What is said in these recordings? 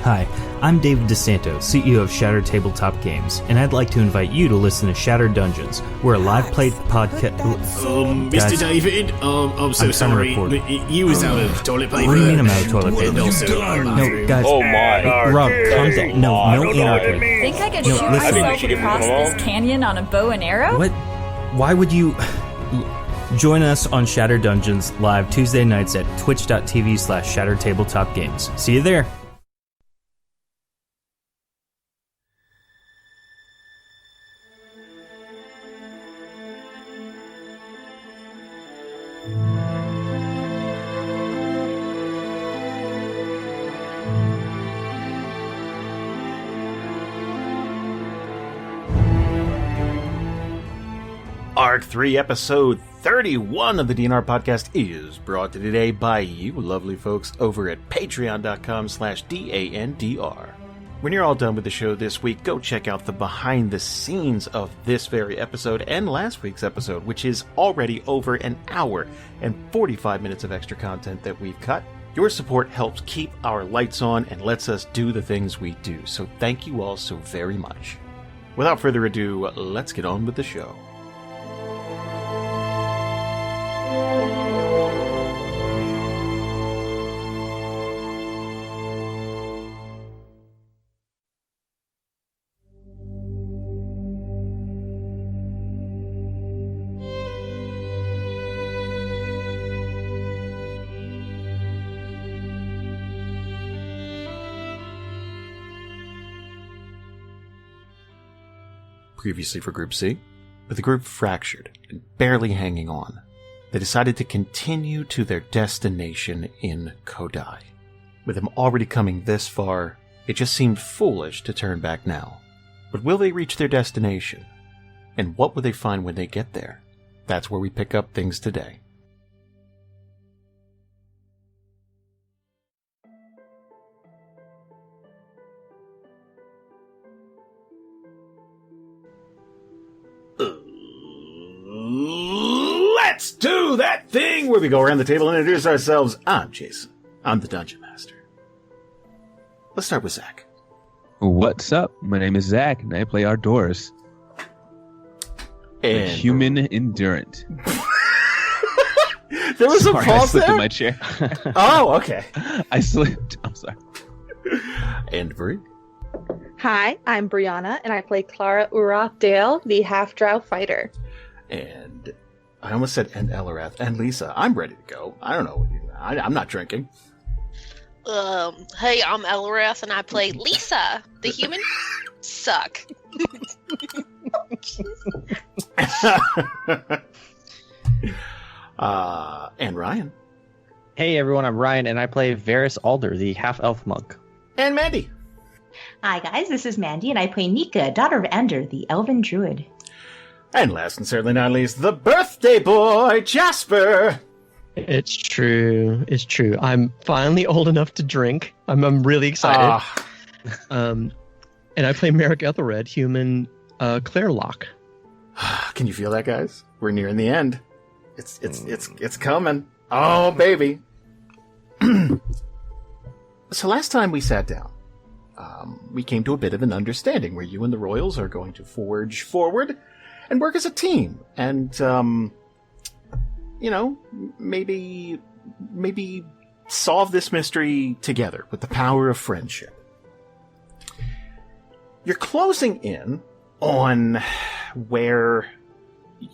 Hi, I'm David DeSanto, CEO of Shattered Tabletop Games, and I'd like to invite you to listen to Shattered Dungeons. We're a live play podcast. Mr. David, I'm so sorry. You was out of toilet paper. What do you mean I'm out of toilet paper? No, guys. Oh my. Rob, calm down. No anarchy. Think I could shoot myself across this canyon on a bow and arrow? What? Why would you... Join us on Shattered Dungeons live Tuesday nights at twitch.tv/Shattered Tabletop Games. See you there. Arc 3, Episode 31 of the DNR Podcast is brought to you today by you lovely folks over at patreon.com/DANDR. When you're all done with the show this week, go check out the behind the scenes of this very episode and last week's episode, which is already over an hour and 45 minutes of extra content that we've cut. Your support helps keep our lights on and lets us do the things we do, so thank you all so very much. Without further ado, let's get on with the show. Previously for Group C, with the group fractured and barely hanging on, they decided to continue to their destination in Kodai. With them already coming this far, it just seemed foolish to turn back now. But will they reach their destination? And what will they find when they get there? That's where we pick up things today. Let's do that thing where we go around the table and introduce ourselves. I'm Jason. I'm the Dungeon Master. Let's start with Zach. What's up? My name is Zach, and I play Ardoris. And human endurant. There was Sorry, a pause I slipped there? in my chair. Oh, okay. I slipped. I'm sorry. And Variis. Hi, I'm Brianna, and I play Klara Dale, the half-drow fighter. And I almost said and Eliwrath and Lisa. I'm ready to go. I don't know. I'm not drinking. Hey, I'm Eliwrath, and I play Lisa, the human suck. And Ryan. Hey everyone, I'm Ryan, and I play Variis Alder, the half-elf monk. And Mandy. Hi guys, this is Mandy, and I play Nika, daughter of Ender, the elven druid. And last and certainly not least, the birthday boy, Jasper. It's true. It's true. I'm finally old enough to drink. I'm really excited. And I play Marrek, human Clairlock. Can you feel that, guys? We're nearing the end. It's coming. Oh, baby. So last time we sat down, we came to a bit of an understanding where you and the Royals are going to forge forward and work as a team, and maybe solve this mystery together with the power of friendship. You're closing in on where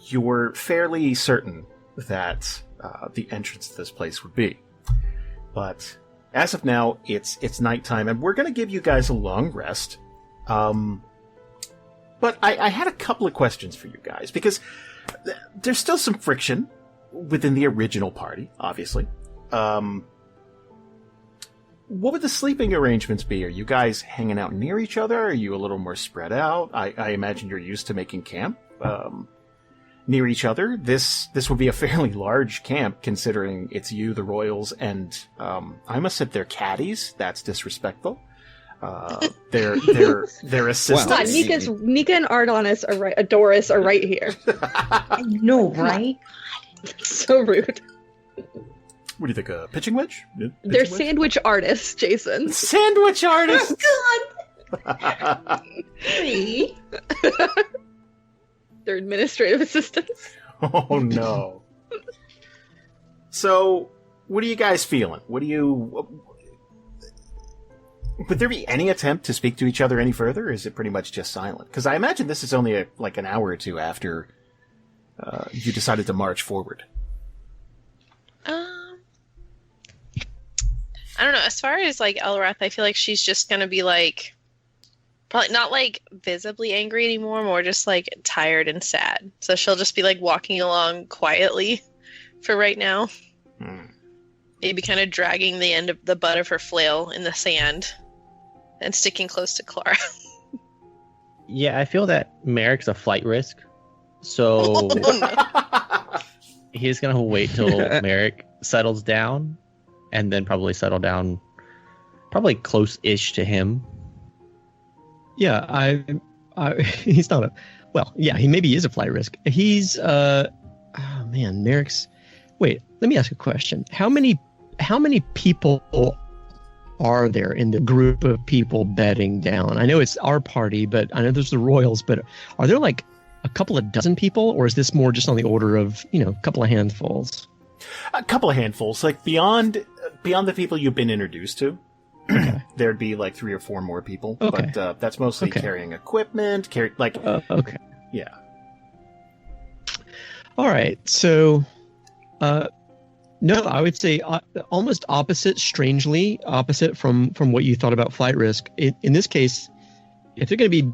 you're fairly certain that the entrance to this place would be, but as of now, it's nighttime, and we're going to give you guys a long rest. But I had a couple of questions for you guys, because there's still some friction within the original party, obviously. What would the sleeping arrangements be? Are you guys hanging out near each other? Are you a little more spread out? I imagine you're used to making camp near each other. This would be a fairly large camp, considering it's you, the Royals, and I must say they're caddies. That's disrespectful. Their assistants. Wow, Nika and Ardoris are right here. I know, right? So rude. What do you think? Pitching wedge? They're sandwich artists, Jason. Sandwich artists. God. Three. They're administrative assistants. Oh no. So, what are you guys feeling? Would there be any attempt to speak to each other any further, or is it pretty much just silent? Because I imagine this is only an hour or two after you decided to march forward. I don't know. As far as like Eliwrath, I feel like she's just gonna be like, probably not like visibly angry anymore, more just like tired and sad. So she'll just be like walking along quietly for right now. Maybe kind of dragging the end of the butt of her flail in the sand and sticking close to Klara. Yeah, I feel that Marrek's a flight risk. So he's going to wait till Marrek settles down and then probably settle down probably close-ish to him. Yeah, he's not he maybe is a flight risk. He's Marrek's. Wait, let me ask a question. How many people are there in the group of people bedding down? I know it's our party, but I know there's the royals, but are there like a couple of dozen people, or is this more just on the order of, a couple of handfuls? A couple of handfuls, like beyond the people you've been introduced to. Okay. There'd be like 3 or 4 more people, but that's mostly carrying equipment. Okay. Yeah. All right. So, no, I would say almost strangely opposite from what you thought about flight risk. In this case, if they're going to be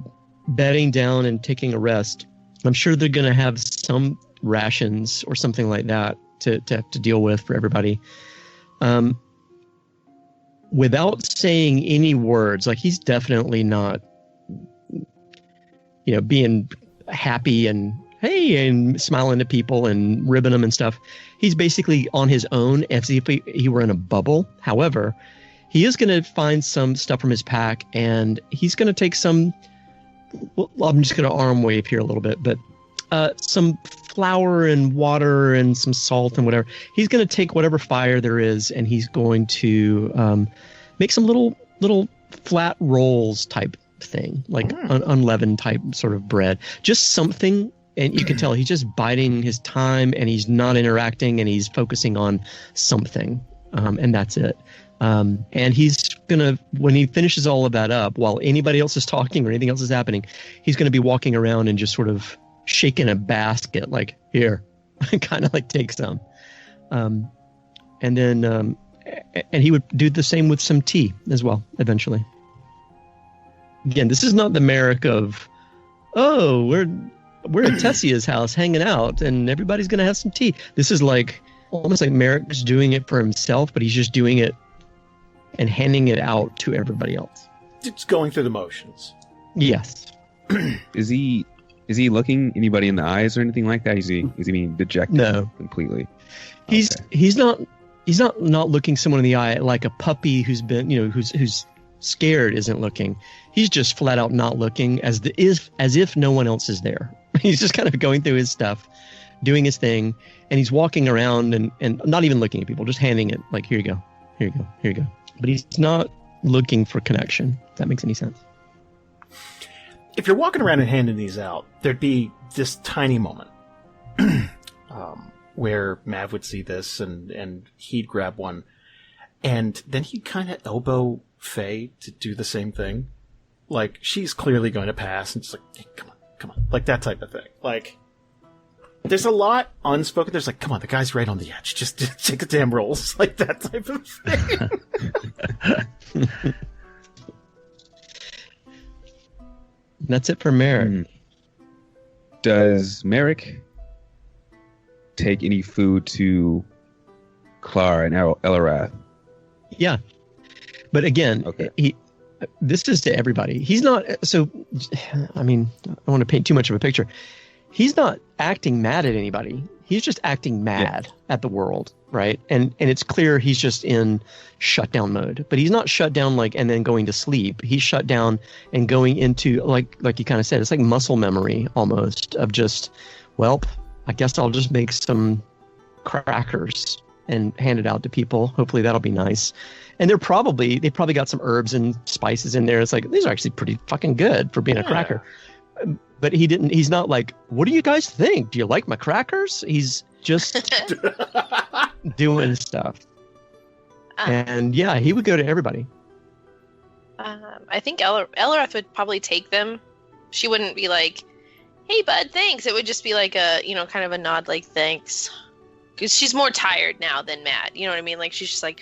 bedding down and taking a rest, I'm sure they're going to have some rations or something like that to have to deal with for everybody. Without saying any words, like he's definitely not, being happy and hey and smiling to people and ribbing them and stuff. He's basically on his own as if he were in a bubble. However, he is going to find some stuff from his pack, and he's going to take some. Well, I'm just going to arm wave here a little bit, but some flour and water and some salt and whatever. He's going to take whatever fire there is, and he's going to make some little flat rolls type thing, like unleavened type sort of bread. Just something, and you can tell he's just biding his time, and he's not interacting, and he's focusing on something, and that's it. And he's gonna, when he finishes all of that up, while anybody else is talking or anything else is happening, he's gonna be walking around and just sort of shaking a basket, like, here, kind of like take some. And then, and he would do the same with some tea as well, eventually. Again, this is not the Marrek of, oh, we're at Tessia's house hanging out and everybody's gonna have some tea. This is like, almost like Marrek's doing it for himself, but he's just doing it and handing it out to everybody else. It's going through the motions. Yes. Is he looking anybody in the eyes or anything like that? Is he being dejected? No. Completely. He's not looking someone in the eye like a puppy who's been, who's scared isn't looking. He's just flat out not looking as if no one else is there. He's just kind of going through his stuff, doing his thing, and he's walking around and not even looking at people, just handing it like, here you go, here you go, here you go. But he's not looking for connection, if that makes any sense. If you're walking around and handing these out, there'd be this tiny moment where Mav would see this and he'd grab one, and then he'd kind of elbow Faye to do the same thing. Like, she's clearly going to pass, and just like, hey, come on, like that type of thing. Like, there's a lot unspoken. There's like, come on, the guy's right on the edge. Just take the damn rolls. Like that type of thing. That's it for Marrek. Does Marrek take any food to Klara and Eliwrath? Yeah. But again, this is to everybody. He's not, so, I mean, I don't want to paint too much of a picture. He's not acting mad at anybody. He's just acting mad at the world, right? And it's clear he's just in shutdown mode. But he's not shut down and then going to sleep. He's shut down and going into, like you kind of said, it's like muscle memory almost of just, well, I guess I'll just make some crackers and hand it out to people. Hopefully that'll be nice. And they probably got some herbs and spices in there. It's like, these are actually pretty fucking good for being a cracker. But he's not like, what do you guys think? Do you like my crackers? He's just doing stuff. And yeah, he would go to everybody. I think Eliwrath would probably take them. She wouldn't be like, hey bud, thanks. It would just be like a, kind of a nod, like, thanks. Because she's more tired now than mad. You know what I mean? Like, she's just like,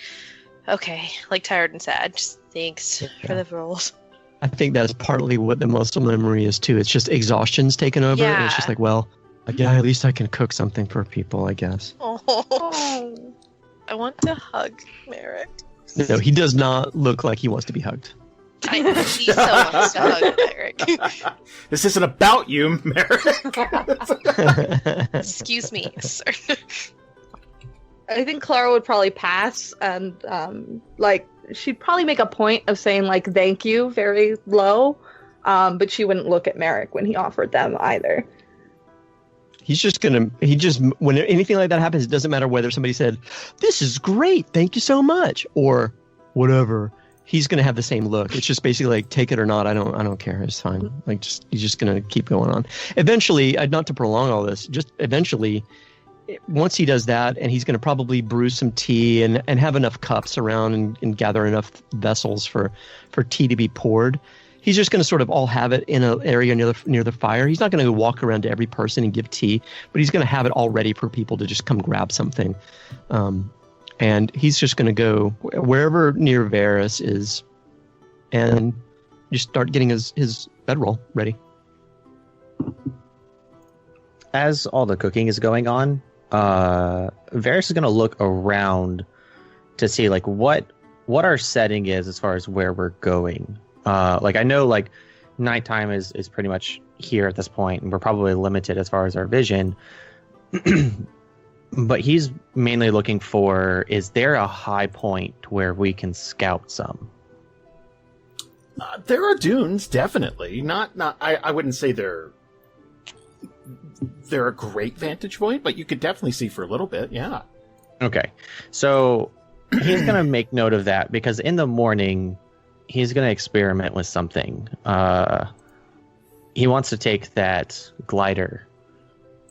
okay, like tired and sad. Just thanks for the rolls. I think that's partly what the muscle memory is too. It's just exhaustion's taken over. Yeah. And it's just like, well, yeah, at least I can cook something for people, I guess. Oh, I want to hug Marrek. No, he does not look like he wants to be hugged. He so wants to hug Marrek. This isn't about you, Marrek. Excuse me, sir. I think Klara would probably pass, and she'd probably make a point of saying like thank you very low, but she wouldn't look at Marrek when he offered them either. When anything like that happens, it doesn't matter whether somebody said, "This is great, thank you so much," or whatever. He's gonna have the same look. It's just basically like, take it or not. I don't care. It's fine. Like, he's just gonna keep going on. Eventually, not to prolong all this, just eventually, once he does that, and he's going to probably brew some tea and have enough cups around and gather enough vessels for tea to be poured, he's just going to sort of all have it in an area near the fire. He's not going to walk around to every person and give tea, but he's going to have it all ready for people to just come grab something. And he's just going to go wherever near Variis is and just start getting his bedroll ready. As all the cooking is going on, Variis is going to look around to see like what our setting is as far as where we're going. I know like nighttime is pretty much here at this point, and we're probably limited as far as our vision. But he's mainly looking for, is there a high point where we can scout some? There are dunes, definitely. I wouldn't say they're a great vantage point, but you could definitely see for a little bit, yeah. Okay. So he's going to make note of that, because in the morning, he's going to experiment with something. He wants to take that glider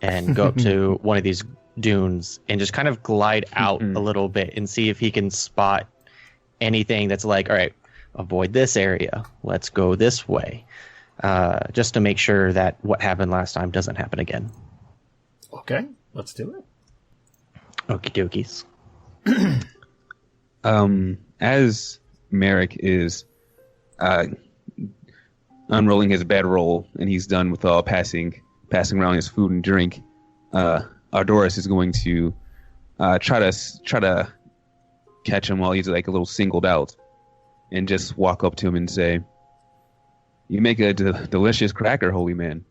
and go up to one of these dunes and just kind of glide out a little bit and see if he can spot anything that's like, all right, avoid this area. Let's go this way. Just to make sure that what happened last time doesn't happen again. Okay, let's do it. Okie dokies. As Marrek is unrolling his bedroll and he's done with all passing around his food and drink, Ardoris is going to try to catch him while he's like a little singled out, and just walk up to him and say, "You make a delicious cracker, holy man."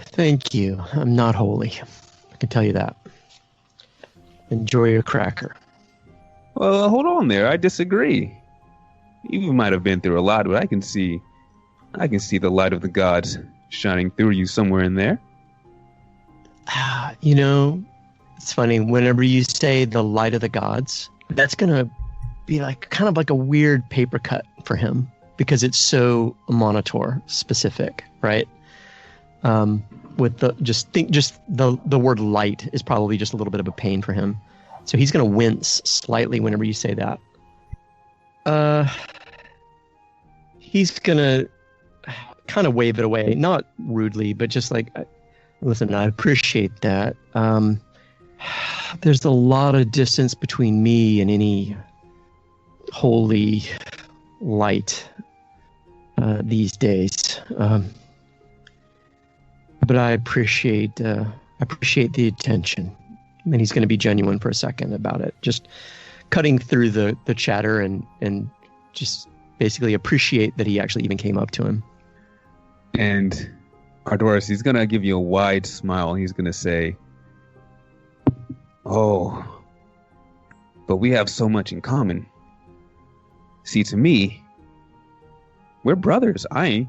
Thank you. I'm not holy. I can tell you that. Enjoy your cracker. Well, hold on there. I disagree. You might have been through a lot, but I can see the light of the gods shining through you somewhere in there. It's funny. Whenever you say the light of the gods, that's going to be like kind of like a weird paper cut for him, because it's so Monitor specific, right? With the word light is probably just a little bit of a pain for him. So he's going to wince slightly whenever you say that. He's going to kind of wave it away, not rudely, but just like, listen, I appreciate that. There's a lot of distance between me and any holy light these days. But I appreciate the attention. And he's going to be genuine for a second about it. Just cutting through the chatter and just basically appreciate that he actually even came up to him. And Ardoris, he's going to give you a wide smile. He's going to say, "Oh, but we have so much in common. See, to me, we're brothers. I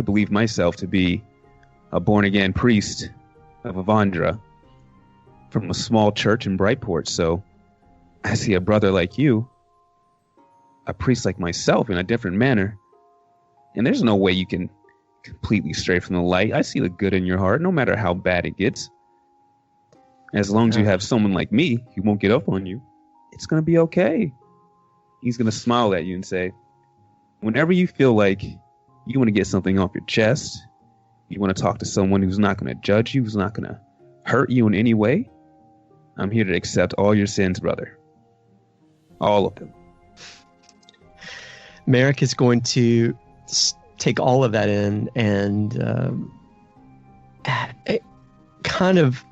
believe myself to be a born-again priest of Avandra. from a small church in Brightport, so I see a brother like you, a priest like myself, in a different manner, and there's no way you can completely stray from the light. I see the good in your heart, no matter how bad it gets. As long as you have someone like me who won't get up on you, it's going to be okay. He's going to smile at you and say, whenever you feel like you want to get something off your chest, you want to talk to someone who's not going to judge you, who's not going to hurt you in any way, I'm here to accept all your sins, brother. All of them. Marrek is going to take all of that in and kind of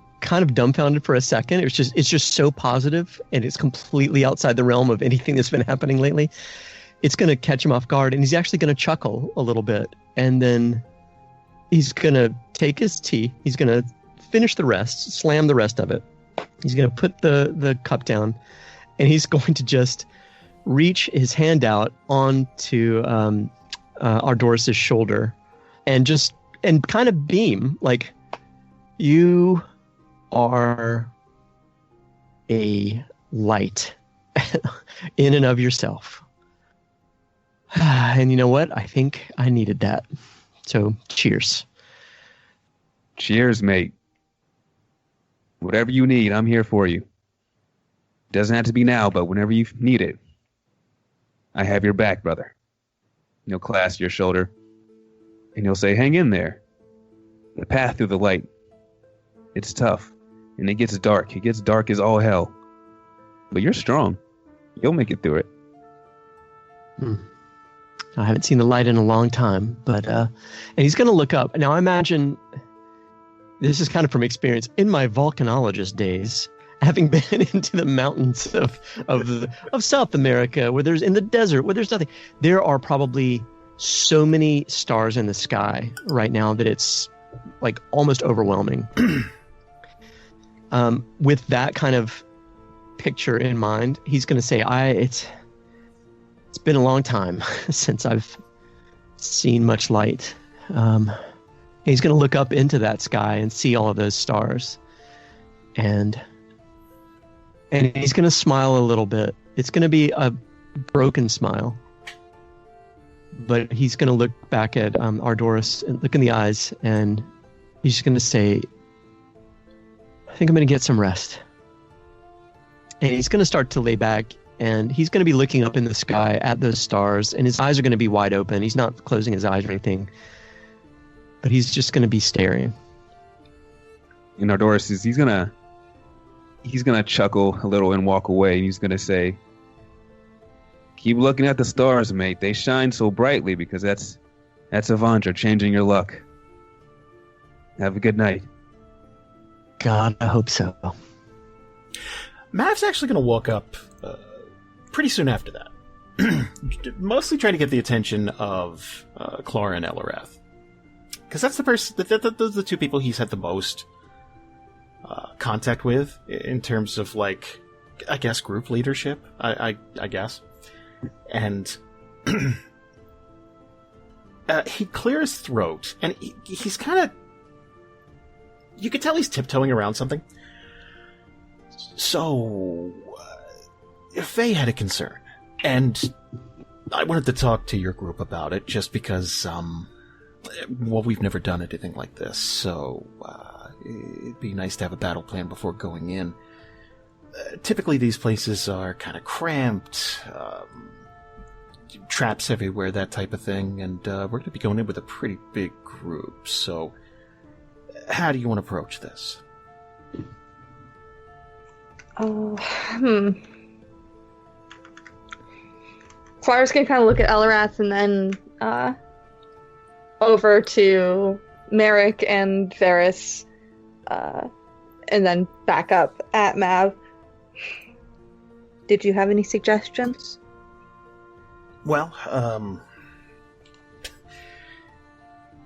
dumbfounded for a second. It's just so positive, and it's completely outside the realm of anything that's been happening lately. It's going to catch him off guard, and he's actually going to chuckle a little bit, and then he's going to take his tea. He's going to finish the rest, slam the rest of it. He's going to put the cup down, and he's going to just reach his hand out onto Ardoris' shoulder and kind of beam, like, you are a light in and of yourself. And you know what? I think I needed that. So cheers. Cheers, mate. Whatever you need, I'm here for you. Doesn't have to be now, but whenever you need it, I have your back, brother. He'll clasp your shoulder, and he'll say, hang in there. The path through the light, it's tough, and it gets dark. It gets dark as all hell. But you're strong. You'll make it through it. I haven't seen the light in a long time, but and he's going to look up. Now, I imagine, this is kind of from experience, in my volcanologist days, having been into the mountains of South America, where there's in the desert, where there's nothing, there are probably so many stars in the sky right now that it's like almost overwhelming. With that kind of picture in mind, he's going to say, it's been a long time since I've seen much light. He's going to look up into that sky and see all of those stars. And he's going to smile a little bit. It's going to be a broken smile. But he's going to look back at Ardoris and look in the eyes, and he's just going to say, I think I'm going to get some rest. And he's going to start to lay back, and he's going to be looking up in the sky at those stars, and his eyes are going to be wide open. He's not closing his eyes or anything, but he's just going to be staring. And Ardoris is, he's gonna chuckle a little and walk away, and he's gonna say, keep looking at the stars, mate. They shine so brightly because that's Avandra changing your luck. Have a good night. God, I hope so. Mav's actually going to walk up pretty soon after that. Mostly trying to get the attention of Klara and Eliwrath. Because that's the person, those are the two people he's had the most contact with in terms of, like, I guess, group leadership, I guess. And he clears his throat, and he's kind of, you could tell he's tiptoeing around something. So, Faye had a concern, and I wanted to talk to your group about it, just because, well, we've never done anything like this, so it'd be nice to have a battle plan before going in. Typically, these places are kind of cramped, traps everywhere, that type of thing, and we're going to be going in with a pretty big group, so how do you want to approach this? Klara's gonna kind of look at Eliwrath and then over to Marrek and Variis, and then back up at Mav. Did you have any suggestions? Well,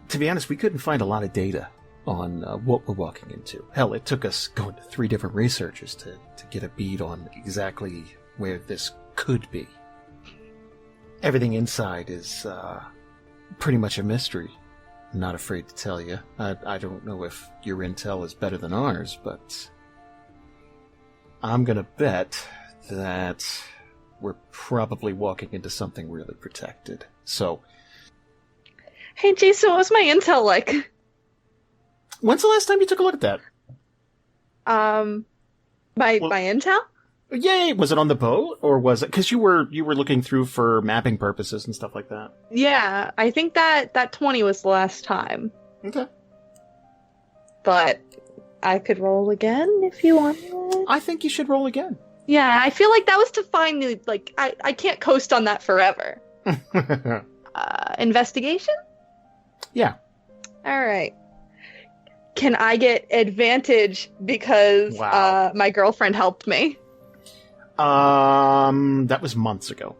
to be honest, we couldn't find a lot of data on what we're walking into. Hell, it took us going to 3 different researchers to get a bead on exactly where this could be. Everything inside is pretty much a mystery. I'm not afraid to tell you. I don't know if your intel is better than ours, but I'm gonna bet that we're probably walking into something really protected. So, Hey, Jason, what was my intel like? when's the last time you took a look at that? My intel? Yay! Was it on the boat, or was it because you were looking through for mapping purposes and stuff like that? Yeah, I think that 20 was the last time. Okay. But I could roll again if you want. I think you should roll again. Yeah, I feel like that was to find the, like, I can't coast on that forever. Investigation? Yeah. Alright. Can I get advantage because my girlfriend helped me? That was months ago.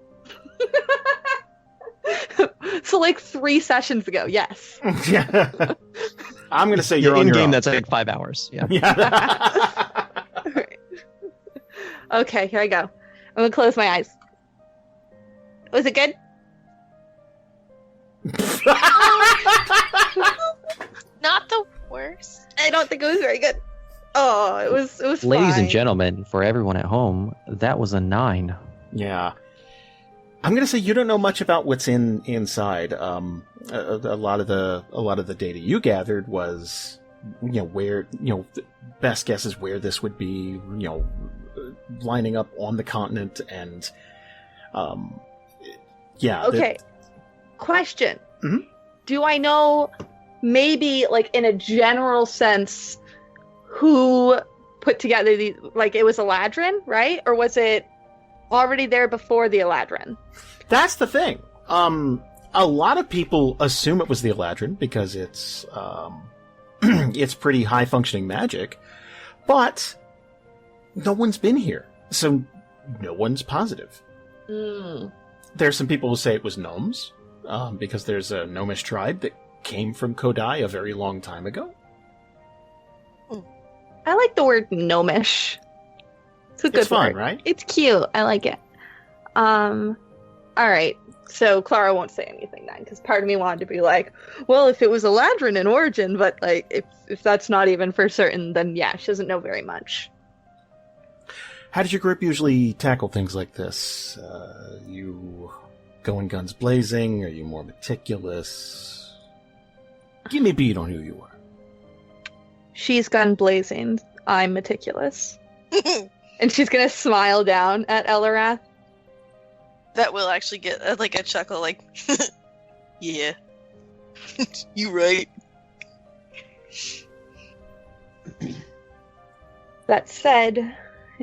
So like 3 sessions ago, yes. Yeah. I'm gonna say you're on your in-game, own. that's like 5 hours. Yeah. Alright. Okay, here I go. I'm gonna close my eyes. Was it good? Not the worst. I don't think it was very good. Oh, it was Ladies fine. and gentlemen, for everyone at home, that was a 9. Yeah. I'm gonna say you don't know much about what's inside. A lot of the data you gathered was, where, the best guess is where this would be, lining up on the continent and, yeah. Okay. Question. Mhm. Do I know, maybe, like, in a general sense, who put together the, like, it was Eladrin, right? Or was it already there before the Eladrin? That's the thing. A lot of people assume it was the Eladrin because it's, it's pretty high functioning magic, but no one's been here, so no one's positive. There's some people who say it was gnomes, because there's a gnomish tribe that came from Kodai a very long time ago. I like the word gnomish. It's a good fun, word. right? It's cute. I like it. Alright. So Klara won't say anything then, because part of me wanted to be like, well, if it was Eladrin in origin, but like if that's not even for certain, then yeah, she doesn't know very much. How does your group usually tackle things like this? You going guns blazing? Are you more meticulous? Give me a beat on who you are. She's gun blazing. I'm meticulous. And she's gonna smile down at Eliwrath. That will actually get like a chuckle, like, yeah, you right. That said,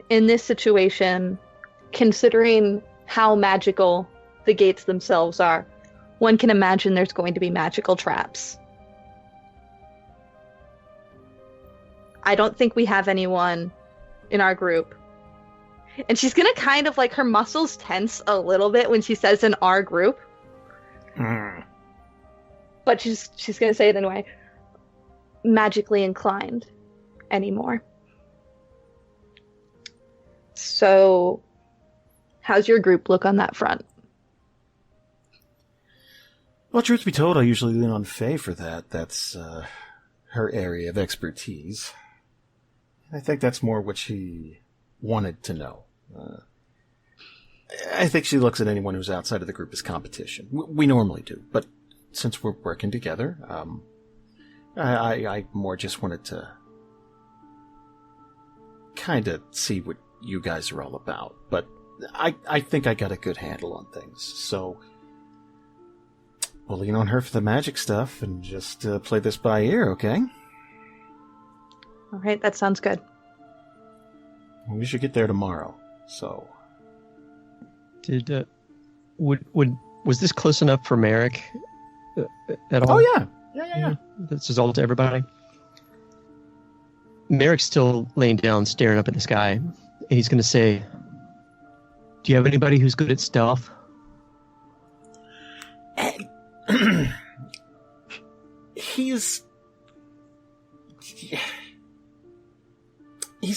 in this situation, considering how magical the gates themselves are, one can imagine there's going to be magical traps. I don't think we have anyone in our group. And she's gonna kind of, like, her muscles tense a little bit when she says in our group. But she's gonna say it anyway. Magically inclined anymore. So, how's your group look on that front? Well, truth be told, I usually lean on Faye for that. That's her area of expertise. I think that's more what she wanted to know. I think she looks at anyone who's outside of the group as competition. We normally do, but since we're working together, I more just wanted to kind of see what you guys are all about. But I think I got a good handle on things, so we'll lean on her for the magic stuff and just play this by ear, okay? Alright, that sounds good. We should get there tomorrow, so... Was this close enough for Marrek at all? Oh, yeah. Yeah. This is all to everybody. Marrek's still laying down, staring up at the sky, and he's going to say, do you have anybody who's good at stealth? He's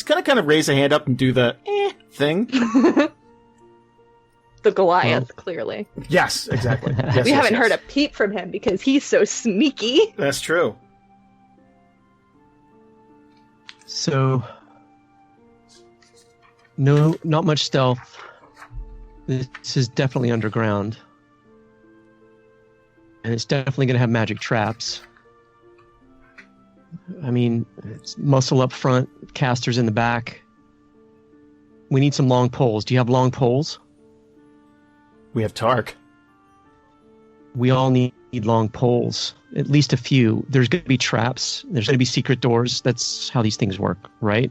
going to kind of raise a hand up and do the thing. The Goliath, clearly. Yes, exactly. Yes, We haven't heard a peep from him because he's so sneaky. That's true. So, No, not much stealth. This is definitely underground. And it's definitely going to have magic traps. I mean, it's muscle up front, casters in the back. We need some long poles. Do you have long poles? We have Tark. We all need long poles. At least a few. There's going to be traps. There's going to be secret doors. That's how these things work, right?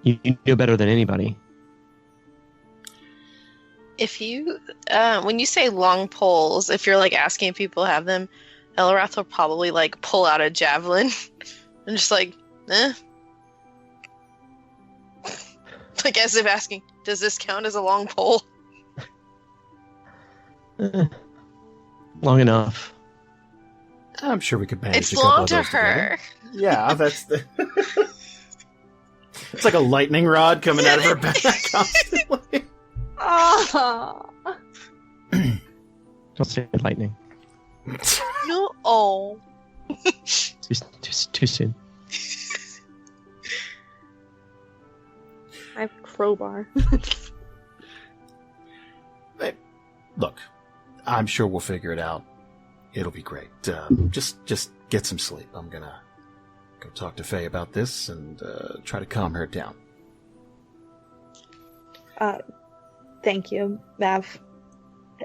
You know better than anybody. If you, when you say long poles, if you're like asking if people have them, Eliwrath will probably like pull out a javelin and just like, like as if asking, does this count as a long pole? Long enough. I'm sure we could manage. It's a couple long of to those her. Together. Yeah, that's the. It's like a lightning rod coming out of her back constantly. Oh. Don't say lightning. No. Oh. Too soon. I have a crowbar. Hey, look, I'm sure we'll figure it out. It'll be great. Just get some sleep. I'm gonna go talk to Faye about this and try to calm her down. Thank you, Mav.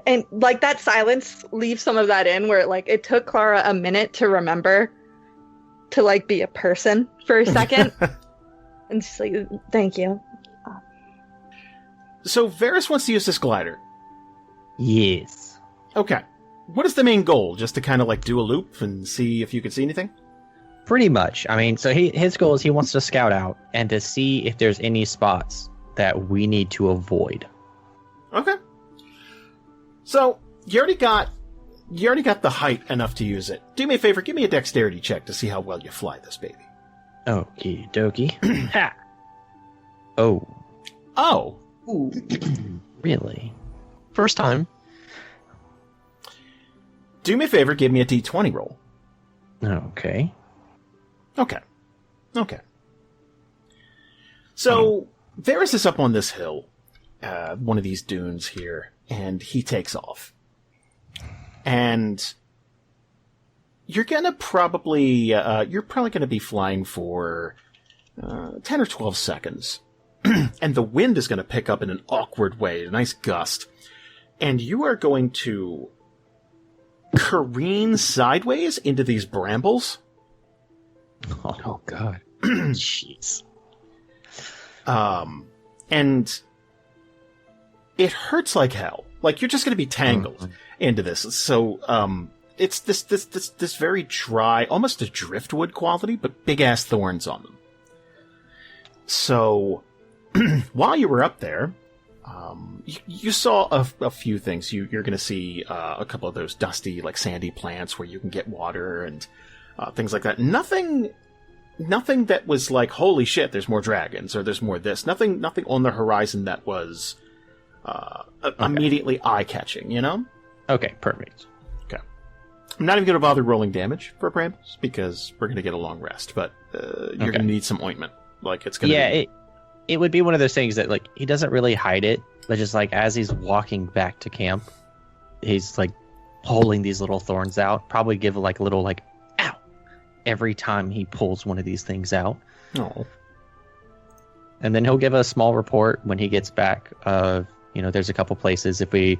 And like that silence leaves some of that in where like it took Klara a minute to remember to like be a person for a second. And she's like, thank you. So Variis wants to use this glider. Yes. Okay. What is the main goal? Just to kind of like do a loop and see if you can see anything? Pretty much. I mean, so his goal is he wants to scout out and to see if there's any spots that we need to avoid. Okay. So you already got the height enough to use it. Do me a favor, give me a dexterity check to see how well you fly this baby. Okie dokie. Ha! Oh. Oh. Ooh. Really? First time. Do me a favor, give me a d20 roll. Okay. Okay. So, Variis is up on this hill, one of these dunes here, and he takes off. And you're probably gonna be flying for 10 or 12 seconds. And the wind is gonna pick up in an awkward way, a nice gust. And you are going to careen sideways into these brambles. Oh God. Jeez. And it hurts like hell. Like you're just going to be tangled into this. So, it's this very dry, almost a driftwood quality, but big ass thorns on them. So, while you were up there, you saw a few things. You're going to see a couple of those dusty, like sandy plants where you can get water and things like that. Nothing that was like, holy shit, there's more dragons or there's more this. Nothing on the horizon that was immediately eye-catching, you know? Okay, perfect. Okay. I'm not even going to bother rolling damage for brambles because we're going to get a long rest, but you're going to need some ointment. Like it's going to be... It would be one of those things that, like, he doesn't really hide it, but just, like, as he's walking back to camp, he's, like, pulling these little thorns out. Probably give, like, a little, like, ow, every time he pulls one of these things out. Oh. And then he'll give a small report when he gets back of, there's a couple places. If we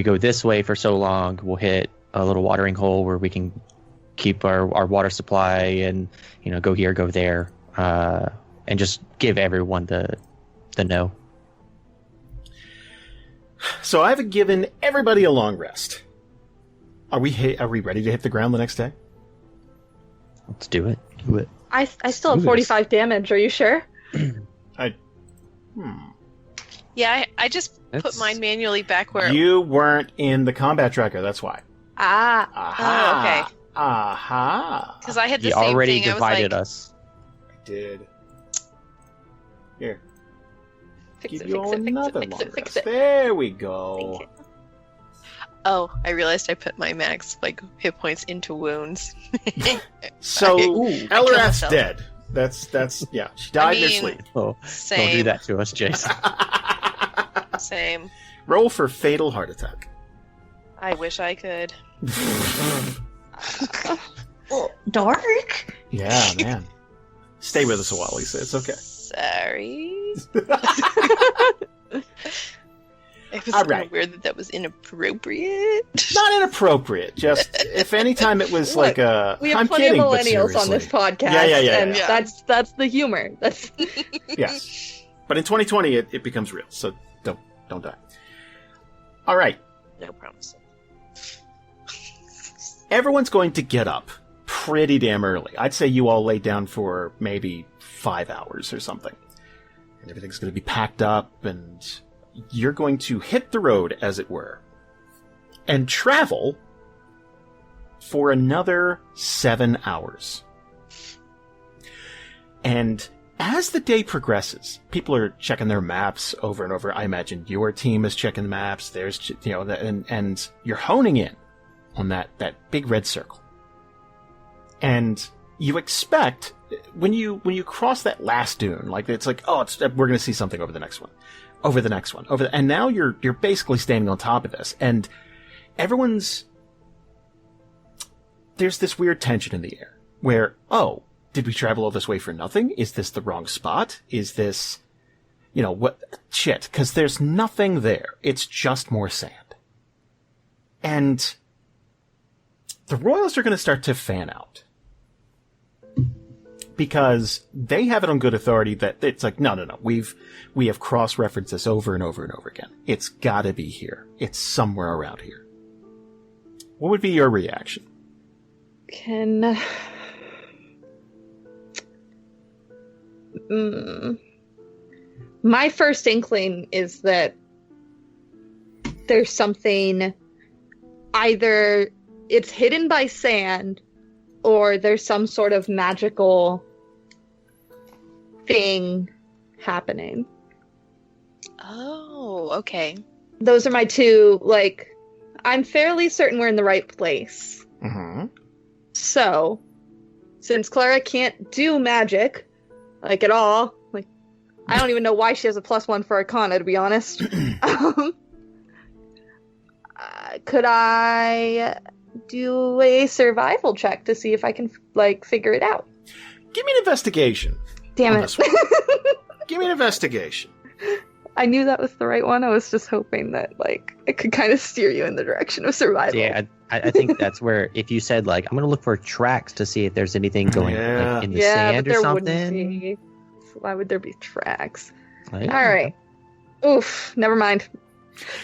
go this way for so long, we'll hit a little watering hole where we can keep our water supply and, go here, go there. And just give everyone the no. So I haven't given everybody a long rest. Are we ready to hit the ground the next day? Let's do it. I still have 45 damage. Are you sure? Yeah, I just put mine manually back where... You weren't in the combat tracker, that's why. Ah. Aha. Oh, okay. Aha. Because I had the He same already thing. divided I was like, us. I did. Here. Fix Give it, you fix all it, fix another it, long fix it, rest. fix it. There we go. Oh, I realized I put my max hit points into wounds. So, I kill Eliwrath's myself. dead. That's yeah. She died in her sleep. Oh, Same. don't do that to us, Jason. Same. Roll for fatal heart attack. I wish I could. Dark. Yeah, man. Stay with us a while, Lisa. It's okay. Sorry. It was All kind right. of weird that was inappropriate. Not inappropriate. Just if any time it was like a. We have I'm plenty kidding, of but millennials on this seriously. podcast, Yeah. and that's the humor. That's Yes. But in 2020, it becomes real. So don't die. All right. No promise. Everyone's going to get up pretty damn early. I'd say you all lay down for maybe 5 hours or something. And everything's going to be packed up, and you're going to hit the road, as it were, and travel for another 7 hours. And as the day progresses, people are checking their maps over and over. I imagine your team is checking the maps. There's, and you're honing in on that big red circle. And you expect when you cross that last dune, like it's like, oh, we're going to see something over the next one, and now you're basically standing on top of this, and there's this weird tension in the air where, oh, did we travel all this way for nothing? Is this the wrong spot? Is this, what shit? Because there's nothing there. It's just more sand. And the royals are going to start to fan out. Because they have it on good authority that it's like, no. We have cross-referenced this over and over and over again. It's gotta be here. It's somewhere around here. What would be your reaction? My first inkling is that there's something, either it's hidden by sand, or there's some sort of magical thing happening. Oh, okay. Those are my two, I'm fairly certain we're in the right place. Mm-hmm. So, since Klara can't do magic, at all, I don't even know why she has a +1 for Arcana, to be honest. Could I do a survival check to see if I can, figure it out? Give me an investigation. Damn it. Give me an investigation. I knew that was the right one. I was just hoping that, it could kind of steer you in the direction of survival. Yeah, I think that's where, if you said, I'm going to look for tracks to see if there's anything going in the sand but or there something. Wouldn't be. Why would there be tracks? All right. Oof, never mind.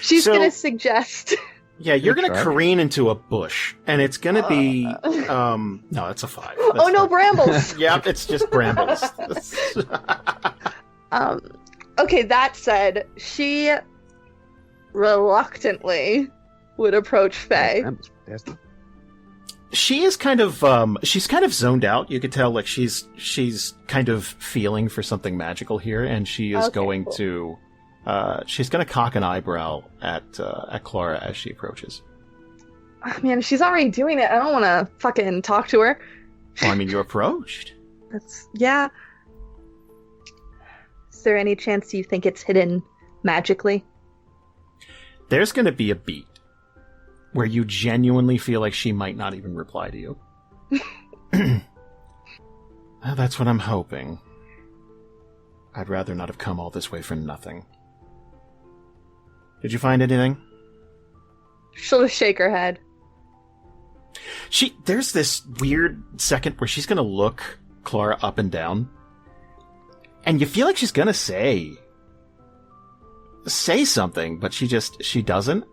She's going to suggest... Yeah, you're going to careen into a bush, and it's going to be... no, it's a 5. That's no, brambles! Yep, it's just brambles. Okay, that said, she reluctantly would approach Faye. She is kind of, she's kind of zoned out. You could tell, she's kind of feeling for something magical here, and she is going to... she's going to cock an eyebrow at Klara as she approaches. Oh, man, she's already doing it. I don't want to fucking talk to her. Well, I mean, you approached. Yeah. Is there any chance you think it's hidden magically? There's going to be a beat where you genuinely feel like she might not even reply to you. Well, that's what I'm hoping. I'd rather not have come all this way for nothing. Did you find anything? She'll just shake her head. There's this weird second where she's gonna look Klara up and down, and you feel like she's gonna say something, but she doesn't.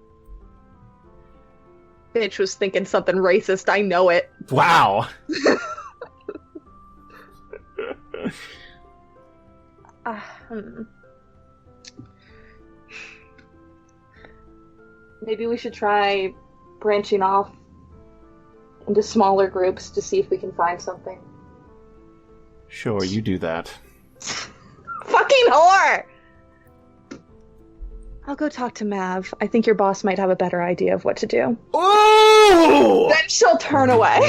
Bitch was thinking something racist, I know it. Wow. Maybe we should try branching off into smaller groups to see if we can find something. Sure, you do that. Fucking whore! I'll go talk to Mav. I think your boss might have a better idea of what to do. Ooh! Then she'll turn away.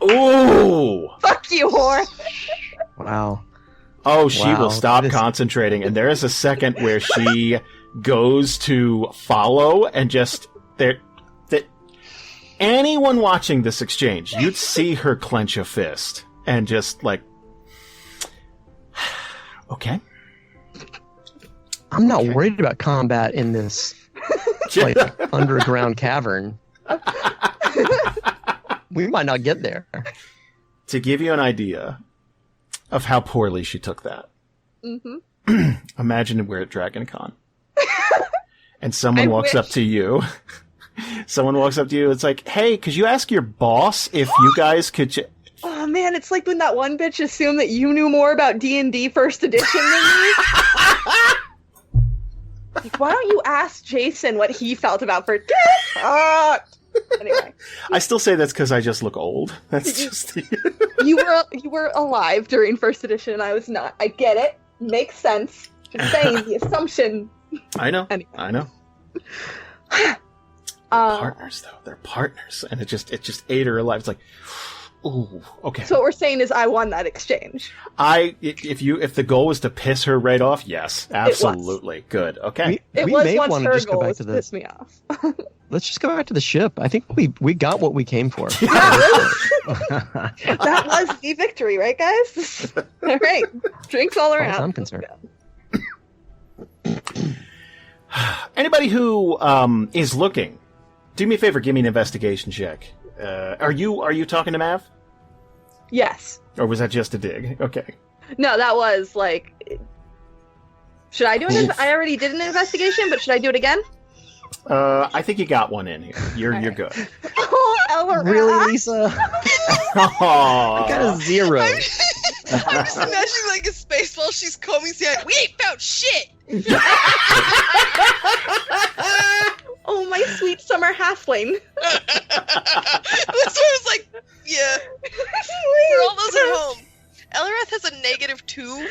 Ooh! Fuck you, whore! Wow. Oh, she Wow, will stop that is- concentrating, and there is a second where she goes to follow, and just that anyone watching this exchange, you'd see her clench a fist and just like, okay. I'm not worried about combat in this like underground cavern. We might not get there. To give you an idea of how poorly she took that, imagine we're at DragonCon, and someone walks up to you. Someone walks up to you. It's like, hey, could you ask your boss if you guys could? Oh man, it's like when that one bitch assumed that you knew more about D&D First Edition than me. Like, why don't you ask Jason what he felt about first? Anyway, I still say that's because I just look old. That's just you were alive during First Edition. I was not. I get it. Makes sense. Just saying the assumption. I know. Anyway. I know. Partners though, they're partners, and it just ate her alive. It's like, ooh, okay. So what we're saying is, I won that exchange. If the goal was to piss her right off, yes, absolutely, good. Okay, It was once her goal was to piss me off. Let's just go back to the ship. I think we got what we came for. That was the victory, right, guys? All right, drinks all around. As I'm concerned. Anybody who is looking, do me a favor, give me an investigation check. Are you talking to Mav? Yes. Or was that just a dig? Okay. No, that was like. Should I do it? I already did an investigation, but should I do it again? I think you got one in here. You're good. Oh, Eliwrath. Really, Lisa? I got a 0. I'm just imagining like a space while she's combing saying, we ain't found shit! Oh, my sweet summer halfling. That's what I was like, yeah. For all those at home, Eliwrath has a -2,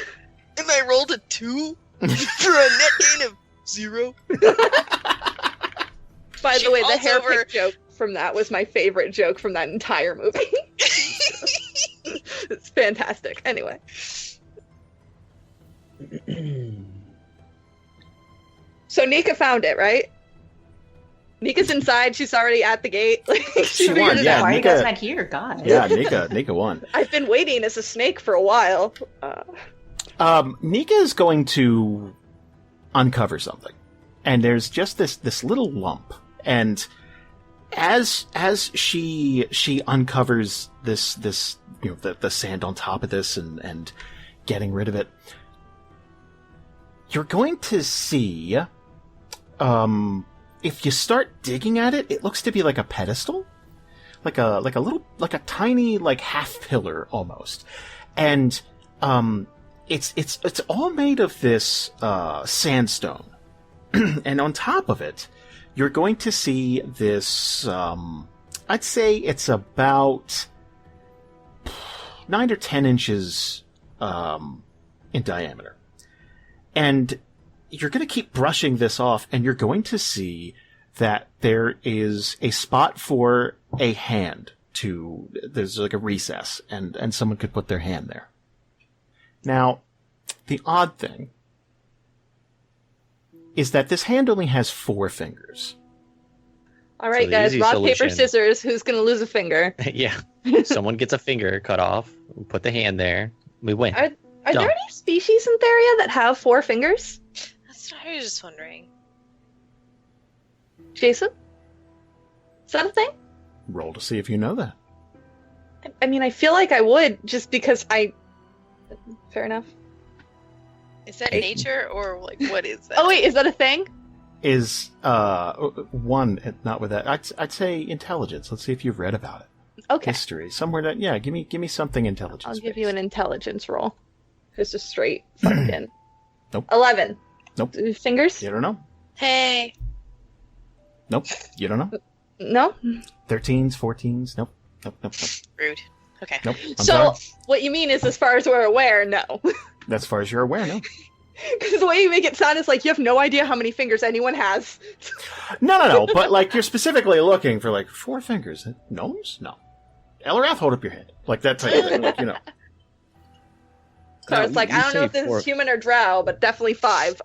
and I rolled a 2 for a net gain of 0. By the way, the hairpick joke from that was my favorite joke from that entire movie. It's fantastic. Anyway. So Nika found it, right? Nika's inside. She's already at the gate. She won. Yeah, Why are you Nika. guys not here? God. Yeah, Nika won. I've been waiting as a snake for a while. Nika is going to uncover something, and there's just this little lump, and as she uncovers this the sand on top of this and getting rid of it, you're going to see, if you start digging at it, it looks to be like a pedestal, like a tiny half pillar almost, and it's all made of this sandstone, and on top of it, you're going to see this. I'd say it's about 9 or 10 inches in diameter. And you're going to keep brushing this off, and you're going to see that there is a spot for a hand there's like a recess, and someone could put their hand there. Now, the odd thing is that this hand only has 4 fingers. All right, So the guys, easy rock, solution- paper, scissors. Who's going to lose a finger? Yeah. Someone gets a finger cut off, we put the hand there, we win. Are Done. there any species in Theria that have 4 fingers? That's what I was just wondering. Jason? Is that a thing? Roll to see if you know that. I mean, I feel like I would, just because Fair enough. Is that nature or like what is that? Oh wait, is that a thing? Is one not with that? I'd say intelligence. Let's see if you've read about it. Okay. History somewhere that give me something intelligence. I'll give you an intelligence roll. Just a straight fucking. Nope. 11. Nope. Fingers? You don't know. Hey. Nope. You don't know. No. 13s, 14s. Nope. Rude. Okay. Nope. I'm So sorry. what you mean is, as far as we're aware, no. As far as you're aware, no. Because the way you make it sound is like you have no idea how many fingers anyone has. No. But like you're specifically looking for 4 fingers. Gnomes? No. Eliwrath, hold up your hand. Like that type of thing. Clara's like, I don't know if this is human or drow, but definitely 5.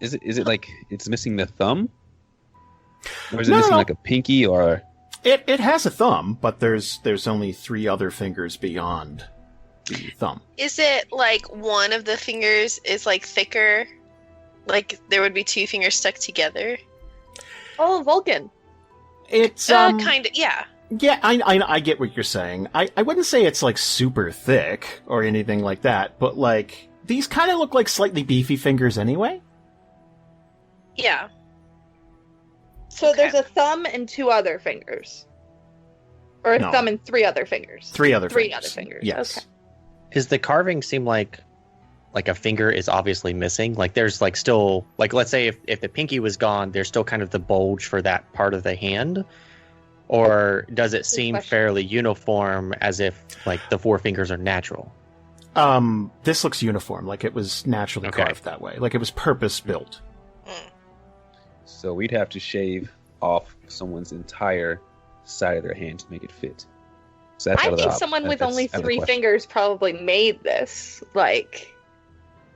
Is it like it's missing the thumb? Or is it missing like a pinky or... It has a thumb, but there's only 3 other fingers beyond the thumb. Is it like one of the fingers is like thicker? Like there would be 2 fingers stuck together? Oh, Vulcan. It's kind of, yeah. Yeah, I get what you're saying. I wouldn't say it's like super thick or anything like that, but like these kind of look like slightly beefy fingers anyway. Yeah. So there's a thumb and 2 other fingers. Or a thumb and 3 other fingers. 3 other fingers. 3 other fingers. Yes. Okay. Does the carving seem like a finger is obviously missing? Like there's like still, like let's say if the pinky was gone, there's still kind of the bulge for that part of the hand? Or does it seem fairly uniform as if like the 4 fingers are natural? This looks uniform, like it was naturally carved that way. Like it was purpose built. So we'd have to shave off someone's entire side of their hand to make it fit. So that's I think someone with only 3 fingers probably made this. Like,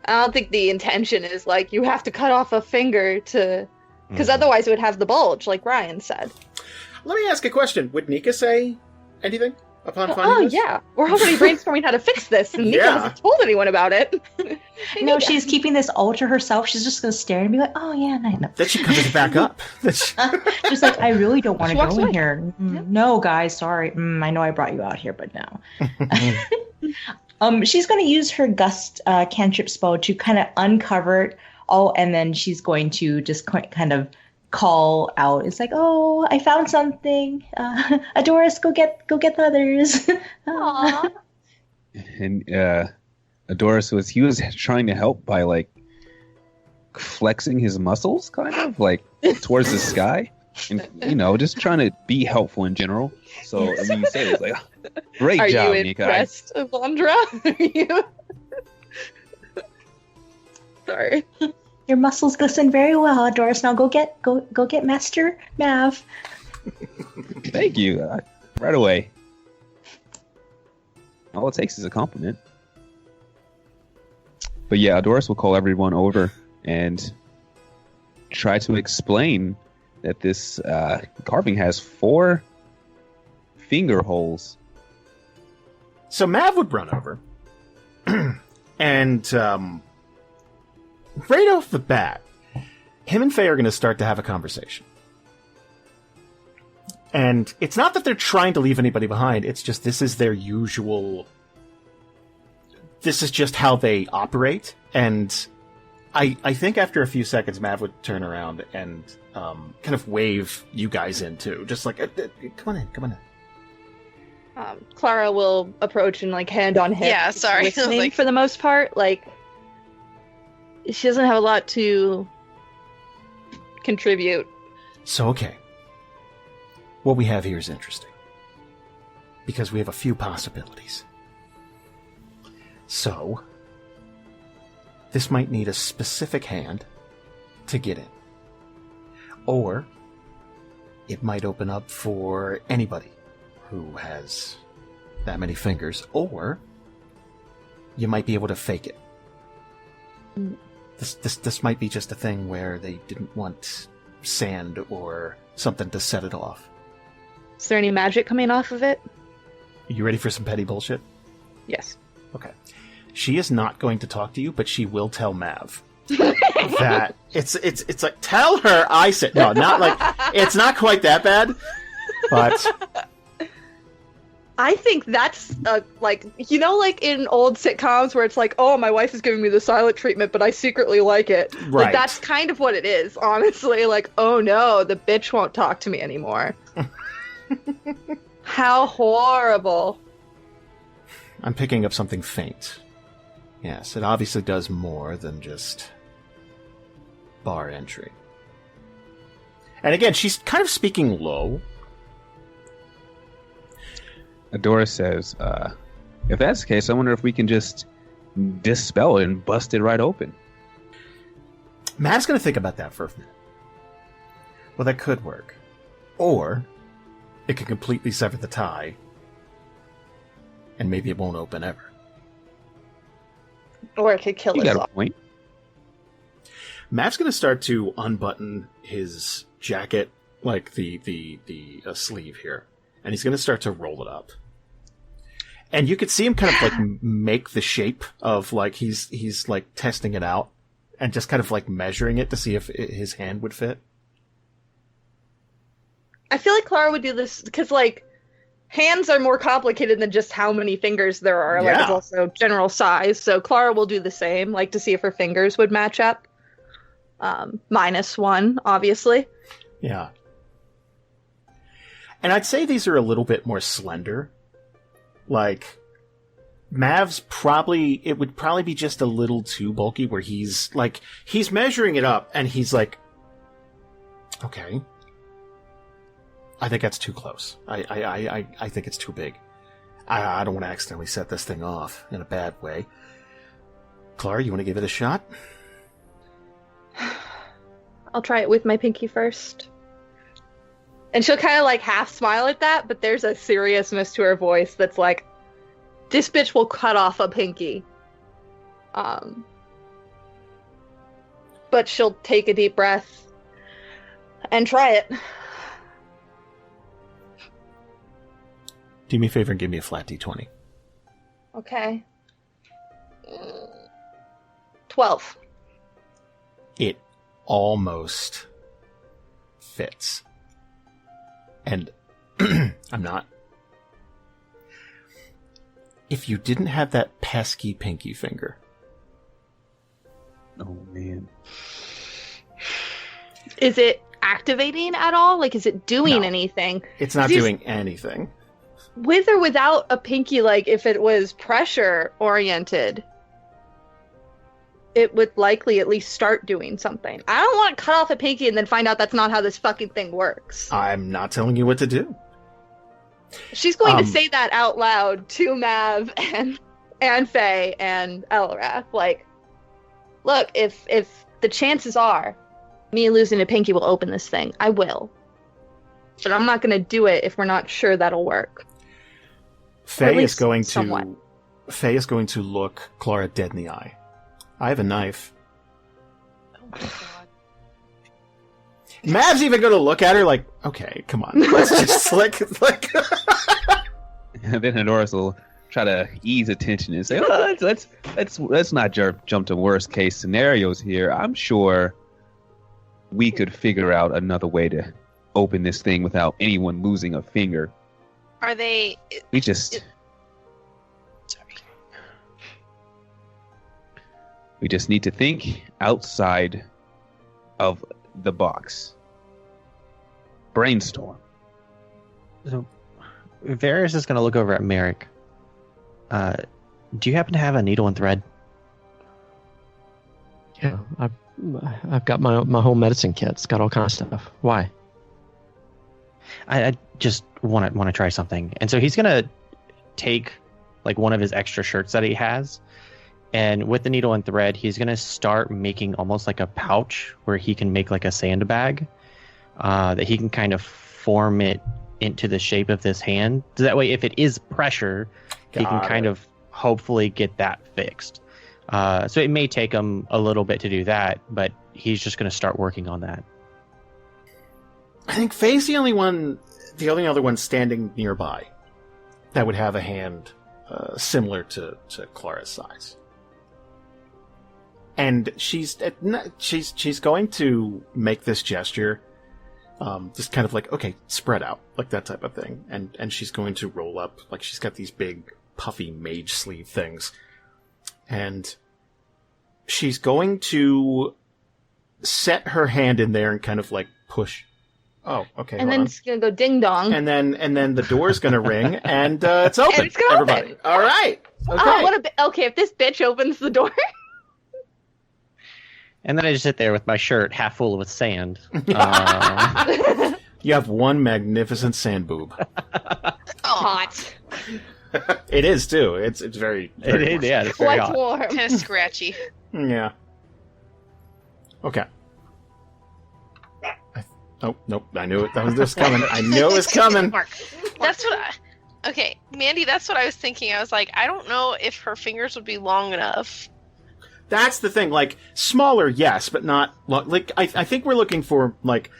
I don't think the intention is like you have to cut off a finger to, because otherwise it would have the bulge, like Ryan said. Let me ask a question. Would Nika say anything upon finding this? Oh, yeah. We're already brainstorming how to fix this, and Nika hasn't told anyone about it. No, she's keeping this all to herself. She's just going to stare and be like, oh, yeah, no. Then she covers it back up. Just like, I really don't want to go in here. No, guys, sorry. I know I brought you out here, but no. She's going to use her gust cantrip spell to kind of uncover it all, and then she's going to just kind of call out. It's like, oh, I found something. Ardoris, go get the others. Aww. And Ardoris was trying to help by like flexing his muscles, kind of like towards the sky, and just trying to be helpful in general. So I mean, you say it's like, great job, Nika. Are you impressed, Avandra? Are you? Sorry. Your muscles glisten very well, Ardoris. Now go get Master Mav. Thank you. Right away. All it takes is a compliment. But yeah, Ardoris will call everyone over and try to explain that this carving has 4 finger holes. So Mav would run over, and right off the bat, him and Faye are going to start to have a conversation. And it's not that they're trying to leave anybody behind, it's just this is their usual... This is just how they operate, and I think after a few seconds, Mav would turn around and kind of wave you guys in, too. Just like, come on in. Klara will approach and, like, hand on hip. Yeah, sorry. Listening for the most part, like... She doesn't have a lot to contribute. So, okay. What we have here is interesting. Because we have a few possibilities. So, this might need a specific hand to get in. Or, it might open up for anybody who has that many fingers. Or, you might be able to fake it. This might be just a thing where they didn't want sand or something to set it off. Is there any magic coming off of it? Are you ready for some petty bullshit? Yes. Okay. She is not going to talk to you, but she will tell Mav that it's like, tell her I said... No, not like... It's not quite that bad, but... I think that's like in old sitcoms where it's like, oh, my wife is giving me the silent treatment, but I secretly like it. Right. Like, that's kind of what it is, honestly. Like, oh no, the bitch won't talk to me anymore. How horrible. I'm picking up something faint. Yes, it obviously does more than just bar entry. And again, she's kind of speaking low. Ardoris says, if that's the case, I wonder if we can just dispel it and bust it right open. Matt's going to think about that for a minute. Well, that could work. Or, it could completely sever the tie, and maybe it won't open ever. Or it could kill You us got all. a point. Matt's going to start to unbutton his jacket, like the sleeve here, and he's going to start to roll it up. And you could see him kind of like make the shape of like he's like testing it out and just kind of like measuring it to see if his hand would fit. I feel like Klara would do this because, like, hands are more complicated than just how many fingers there are. Like, it's also general size. So Klara will do the same, like, to see if her fingers would match up. -1, obviously. Yeah. And I'd say these are a little bit more slender. Like, Mav's it would probably be just a little too bulky where he's measuring it up and he's like, okay, I think that's too close. I think it's too big. I don't want to accidentally set this thing off in a bad way. Klara, you want to give it a shot? I'll try it with my pinky first. And she'll kind of like half smile at that, but there's a seriousness to her voice that's like, this bitch will cut off a pinky. But she'll take a deep breath and try it. Do me a favor and give me a flat D20. Okay. 12. It almost fits. And I'm not. If you didn't have that pesky pinky finger. Oh, man. Is it activating at all? Like, is it doing anything? It's not doing anything. With or without a pinky, like, if it was pressure-oriented, it would likely at least start doing something. I don't want to cut off a pinky and then find out that's not how this fucking thing works. I'm not telling you what to do. She's going to say that out loud to Mav and Faye and Eliwrath. Like, look, if the chances are me losing a pinky will open this thing, I will. But I'm not going to do it if we're not sure that'll work. Faye is going to look Klara dead in the eye. I have a knife. Oh my god. Mav's even going to look at her like, okay, come on. Let's just like... And then Ardoris will try to ease attention and say, oh, let's not jump to worst case scenarios here. I'm sure we could figure out another way to open this thing without anyone losing a finger. Are they... We just need to think outside of the box. Brainstorm. So, Variis is going to look over at Marrek. Do you happen to have a needle and thread? Yeah, I've got my whole medicine kit. It's got all kinds of stuff. Why? I just want to try something. And so he's going to take like one of his extra shirts that he has, and with the needle and thread, he's going to start making almost like a pouch where he can make like a sandbag that he can kind of form it into the shape of this hand. So that way, if it is pressure, he can kind of hopefully get that fixed. So it may take him a little bit to do that, but he's just going to start working on that. I think Faye's the only other one standing nearby that would have a hand similar to Klara's size. And she's going to make this gesture, just kind of like, okay, spread out, like that type of thing. And she's going to roll up, like she's got these big puffy mage sleeve things. And she's going to set her hand in there and kind of like push. Oh, okay. And then it's gonna go ding dong. And then the door's gonna ring and it's open. And it's gonna everybody. open. All right. Okay. Oh, okay, if this bitch opens the door. And then I just sit there with my shirt half full with sand. You have one magnificent sand boob. Hot. It is too. It's very. It is, yeah. It's very hot. Warm. Kind of scratchy. Yeah. Okay. Oh, nope. I knew it. That was coming. I knew it was coming. That's what okay, Mandy, that's what I was thinking. I was like, I don't know if her fingers would be long enough That's the thing. Like, smaller, yes, but not like. I think we're looking for like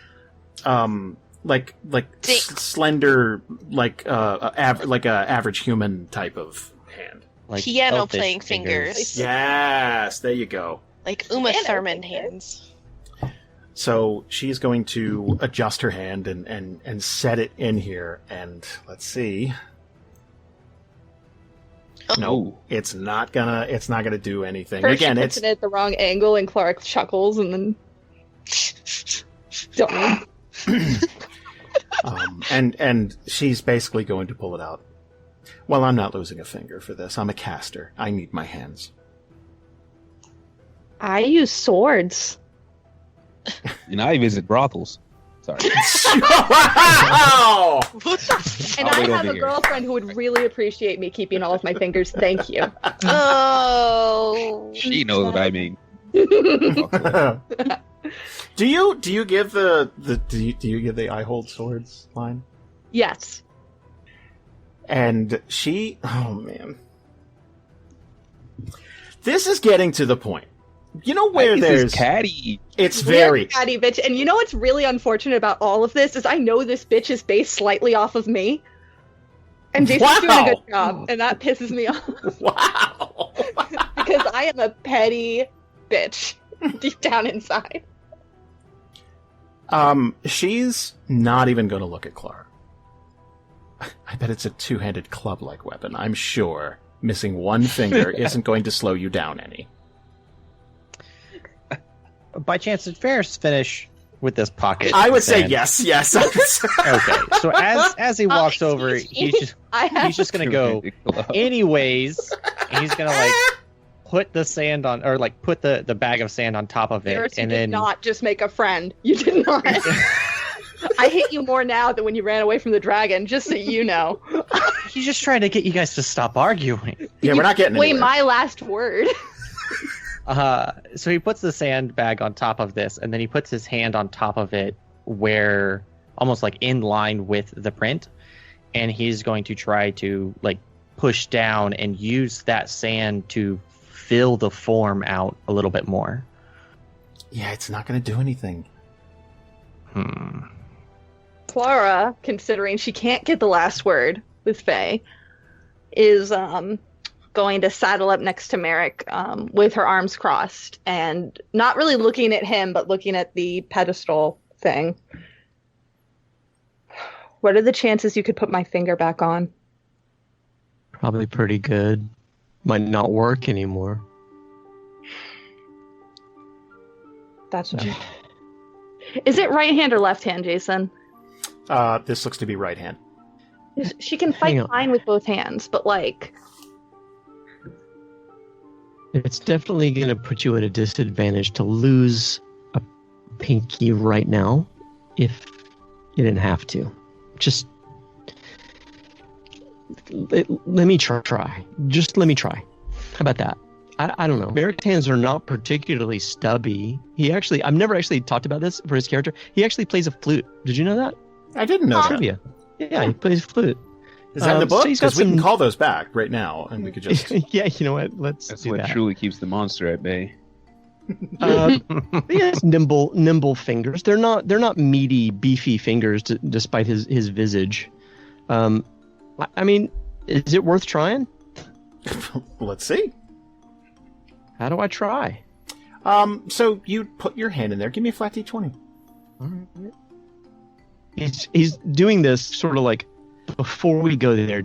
slender, like a average human type of hand. Like Piano elfish playing fingers. Yes, there you go. Like Uma Thurman hands. So she's going to adjust her hand and set it in here, and let's see. No, it's not gonna do anything. First Again, she it's puts it at the wrong angle, and Klara chuckles, and then don't. and she's basically going to pull it out. Well, I'm not losing a finger for this. I'm a caster. I need my hands. I use swords. And I visit brothels. Sorry. Wow! And I have a girlfriend who would really appreciate me keeping all of my fingers. Thank you. Oh. She knows what I mean. Do you give the I hold swords line? Yes. And she, oh man, this is getting to the point. You know where there's catty. It's very catty, bitch. And you know what's really unfortunate about all of this is I know this bitch is based slightly off of me, and Jason's doing a good job, and that pisses me off. Wow. Because I am a petty bitch deep down inside. She's not even going to look at Klara. I bet it's a two-handed club-like weapon. I'm sure missing one finger isn't going to slow you down any. By chance, did Variis finish with this pocket? I would say yes. Okay, so as he walks over, he's just gonna go anyways, and he's gonna like put the sand on, or like put the bag of sand on top of it, Variis, and you then did not just make a friend. You did not. I hate you more now than when you ran away from the dragon. Just so you know. He's just trying to get you guys to stop arguing. Yeah, we're not getting Wait, anywhere. my last word. So he puts the sandbag on top of this, and then he puts his hand on top of it where almost like in line with the print, and he's going to try to like push down and use that sand to fill the form out a little bit more. Yeah, it's not going to do anything. Klara, considering she can't get the last word with Faye, is going to saddle up next to Marrek with her arms crossed and not really looking at him, but looking at the pedestal thing. What are the chances you could put my finger back on? Probably pretty good. Might not work anymore. That's right. Is it right hand or left hand, Jason? This looks to be right hand. She can fight fine with both hands, but like... It's definitely going to put you at a disadvantage to lose a pinky right now if you didn't have to. Just let me try. Just let me try. How about that? I don't know. Marrek's hands are not particularly stubby. I've never actually talked about this for his character. He actually plays a flute. Did you know that? I didn't know that. Trivia. Yeah, he plays flute. Is that in the book? So Because we can call those back right now, and we could just... Yeah, you know what? That's do what that. truly keeps the monster at bay. He has nimble fingers. They're not meaty, beefy fingers, despite his visage. I mean, is it worth trying? Let's see. How do I try? So you put your hand in there. Give me a flat D20. All right. He's doing this sort of like before we go there.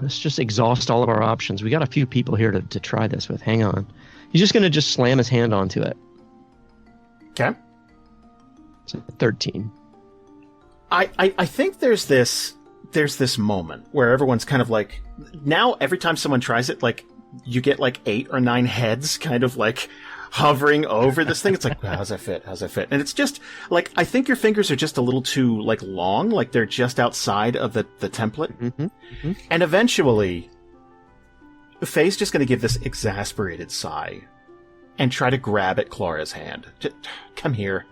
Let's just exhaust all of our options. We got a few people here to try this with. Hang on. He's just gonna slam his hand onto it. Okay. It's a 13. I think there's this moment where everyone's kind of like, now every time someone tries it, like you get like 8 or 9 heads kind of like hovering over this thing. It's like, well, how's that fit? And it's just like, I think your fingers are just a little too like long, like they're just outside of the template. Mm-hmm. Mm-hmm. And eventually Faye's just going to give this exasperated sigh and try to grab at Klara's hand. Just, come here.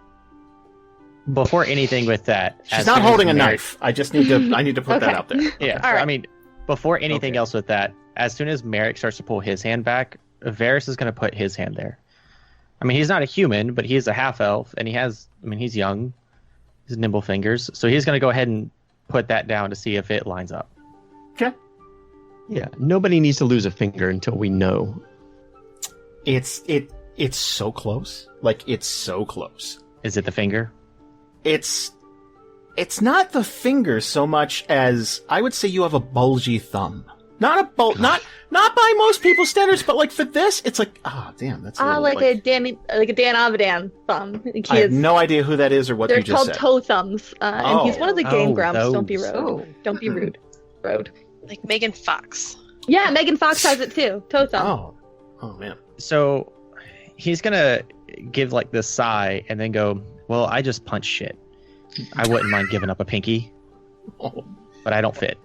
Before anything with that, she's not holding a knife. I need to put that out there. Yeah, All right. I mean, before anything else with that, as soon as Marrek starts to pull his hand back, Variis is going to put his hand there. I mean, he's not a human, but he is a half elf, and he's young. He's nimble fingers, so he's going to go ahead and put that down to see if it lines up. Okay. Yeah, nobody needs to lose a finger until we know. It's so close. Like, it's so close. Is it the finger? It's not the finger so much as I would say you have a bulgy thumb. Not by most people's standards, but like for this, it's like, damn, that's like a Dan Avidan thumb. I have no idea who that is or what you just said. They're called toe thumbs, and he's one of the Game Grumps. Those. Don't be rude. Don't be rude. Road. Like Megan Fox. Yeah, Megan Fox has it too. Toe thumb. Oh man. So he's gonna give like this sigh and then go, "Well, I just punch shit. I wouldn't mind giving up a pinky, but I don't fit."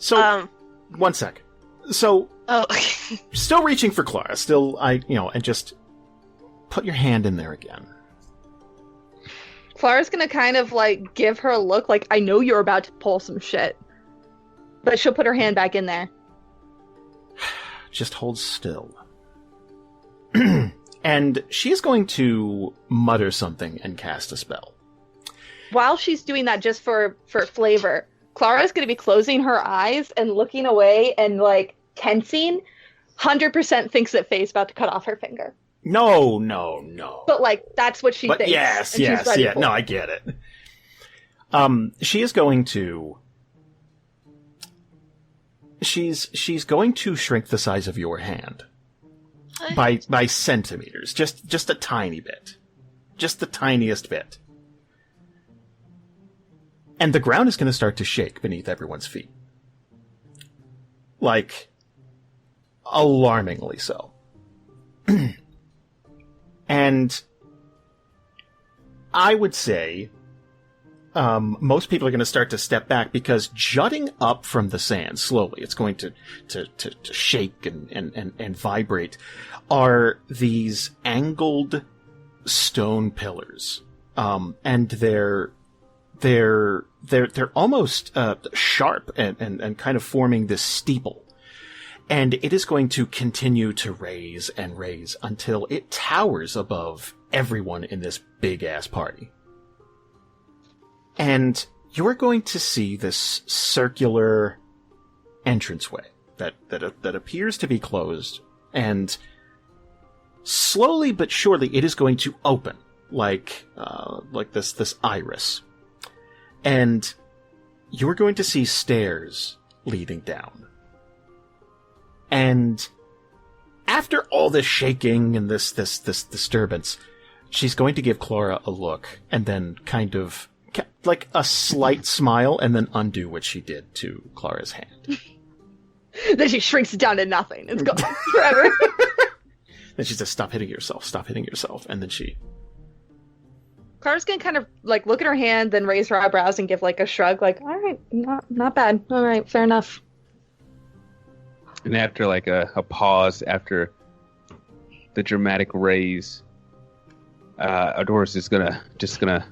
So, 1 sec. So, okay. Still reaching for Klara. Still, and just put your hand in there again. Klara's gonna kind of like give her a look like, I know you're about to pull some shit. But she'll put her hand back in there. Just hold still. And she's going to mutter something and cast a spell. While she's doing that, just for flavor, Klara's going to be closing her eyes and looking away and like tensing. 100% thinks that Faye's about to cut off her finger. No. But like that's what she thinks. Yes. No, I get it. She is going to. She's going to shrink the size of your hand by centimeters, just a tiny bit, just the tiniest bit. And the ground is going to start to shake beneath everyone's feet. Like, alarmingly so. And I would say most people are going to start to step back because jutting up from the sand slowly, it's going to shake and vibrate, are these angled stone pillars. And they're almost sharp and kind of forming this steeple. And it is going to continue to raise and raise until it towers above everyone in this big-ass party. And you're going to see this circular entranceway that appears to be closed, and slowly but surely it is going to open like this iris. And you're going to see stairs leading down. And after all this shaking and this disturbance, she's going to give Klara a look and then kind of like a slight smile and then undo what she did to Klara's hand. Then she shrinks it down to nothing. It's gone forever. Then she says, stop hitting yourself. And then she... Klara's gonna kind of like look at her hand, then raise her eyebrows and give like a shrug, like, all right, not bad. All right, fair enough. And after like a pause, after the dramatic raise, Ardoris is just gonna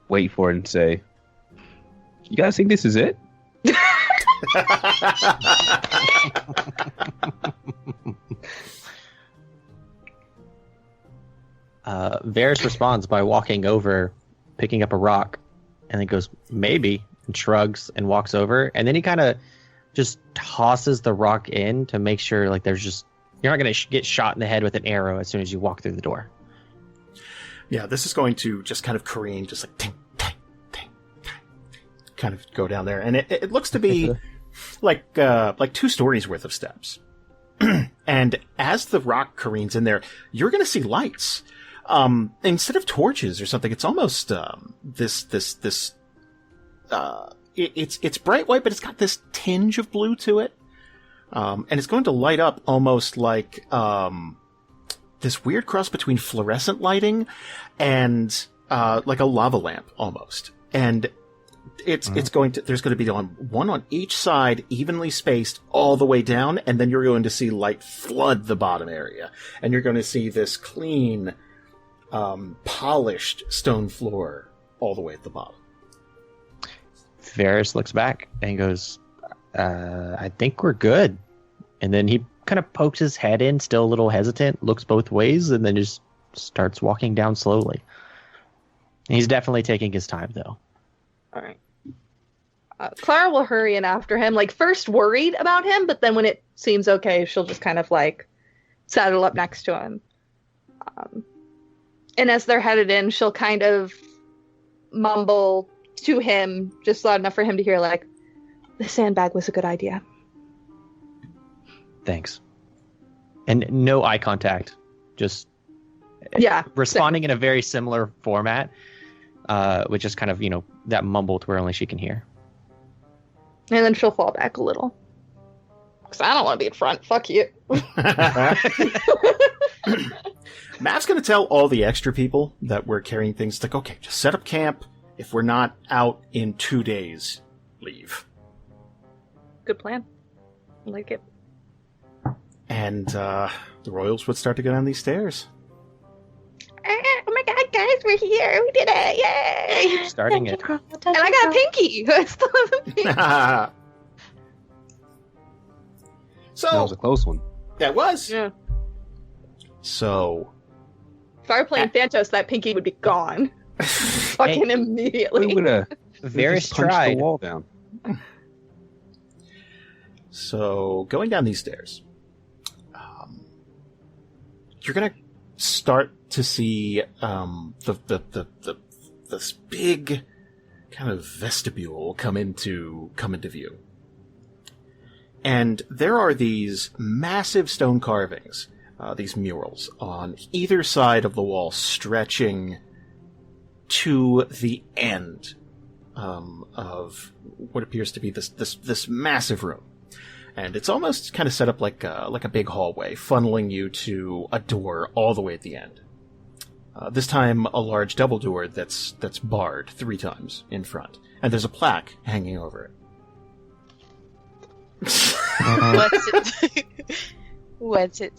wait for it and say, "You guys think this is it?" Variis responds by walking over, picking up a rock, and then goes, "Maybe," and shrugs and walks over, and then he kind of just tosses the rock in to make sure like there's just you're not going to get shot in the head with an arrow as soon as you walk through the door. Yeah, this is going to just kind of careen, just like ting, ting, ting, ting, kind of go down there, and it looks to be like 2 stories worth of steps. And as the rock careens in there, you're going to see lights. Instead of torches or something, it's almost it's bright white, but it's got this tinge of blue to it. And it's going to light up almost like this weird cross between fluorescent lighting and like a lava lamp almost. And there's going to be one on each side, evenly spaced all the way down, and then you're going to see light flood the bottom area. And you're going to see this clean, polished stone floor all the way at the bottom. Variis looks back and goes, I think we're good. And then he kind of pokes his head in, still a little hesitant, looks both ways, and then just starts walking down slowly. He's definitely taking his time, though. All right. Klara will hurry in after him, like first worried about him, but then when it seems okay, she'll just kind of like saddle up next to him. And as they're headed in, she'll kind of mumble to him, just loud enough for him to hear, like, the sandbag was a good idea. Thanks. And no eye contact. Just responding in a very similar format, which is kind of, that mumble to where only she can hear. And then she'll fall back a little. Because I don't want to be in front. Fuck you. Matt's going to tell all the extra people that we're carrying things, like, okay, just set up camp. If we're not out in 2 days, leave. Good plan. I like it. And the Royals would start to go down these stairs. Oh my god, guys, we're here. We did it. Yay. Starting it. And I got a pinky. I still have a pinky. So That was a close one. That was. Yeah. So If I were playing Thantos, that pinky would be gone. Fucking immediately. We would have Variis punched tried. the wall down. So going down these stairs, you're gonna start to see this big kind of vestibule come into view, and there are these massive stone carvings, these murals on either side of the wall, stretching to the end of what appears to be this massive room. And it's almost kind of set up like a big hallway, funneling you to a door all the way at the end. This time, a large double door that's barred 3 times in front, and there's a plaque hanging over it. What's it say? What does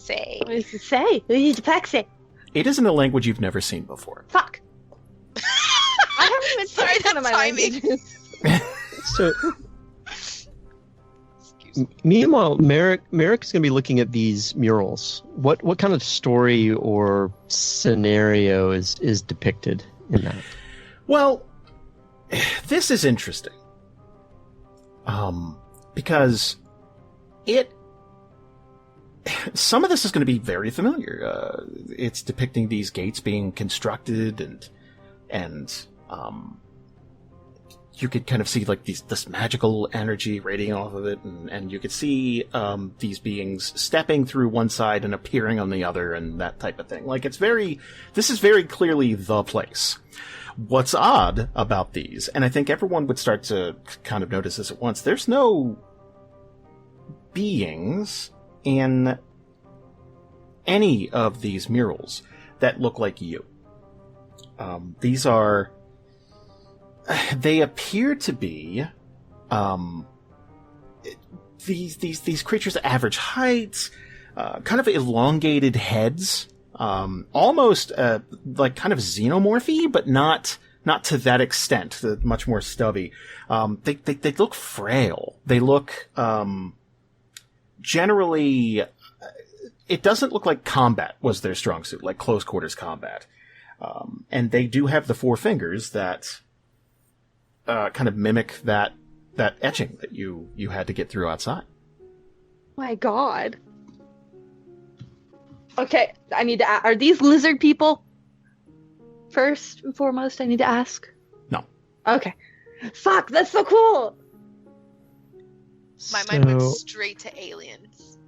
it say? What does the plaque say? It is in a language you've never seen before. Fuck. I haven't even Sorry, tried one of that my timing. languages. So, meanwhile, Marrek is going to be looking at these murals. What kind of story or scenario is depicted in that? Well, this is interesting. Because some of this is going to be very familiar. It's depicting these gates being constructed and you could kind of see like this magical energy radiating off of it, and you could see these beings stepping through one side and appearing on the other, and that type of thing. Like this is very clearly the place. What's odd about these, and I think everyone would start to kind of notice this at once, there's no beings in any of these murals that look like you. They appear to be these creatures at average heights, kind of elongated heads, almost like kind of xenomorphy, but not to that extent. They're much more stubby. They look frail. They look generally. It doesn't look like combat was their strong suit, like close quarters combat. And they do have the 4 fingers that kind of mimic that etching that you had to get through outside. My god. Okay, I need to ask, are these lizard people? First and foremost, I need to ask. No. Okay. Fuck, that's so cool! My mind went straight to aliens.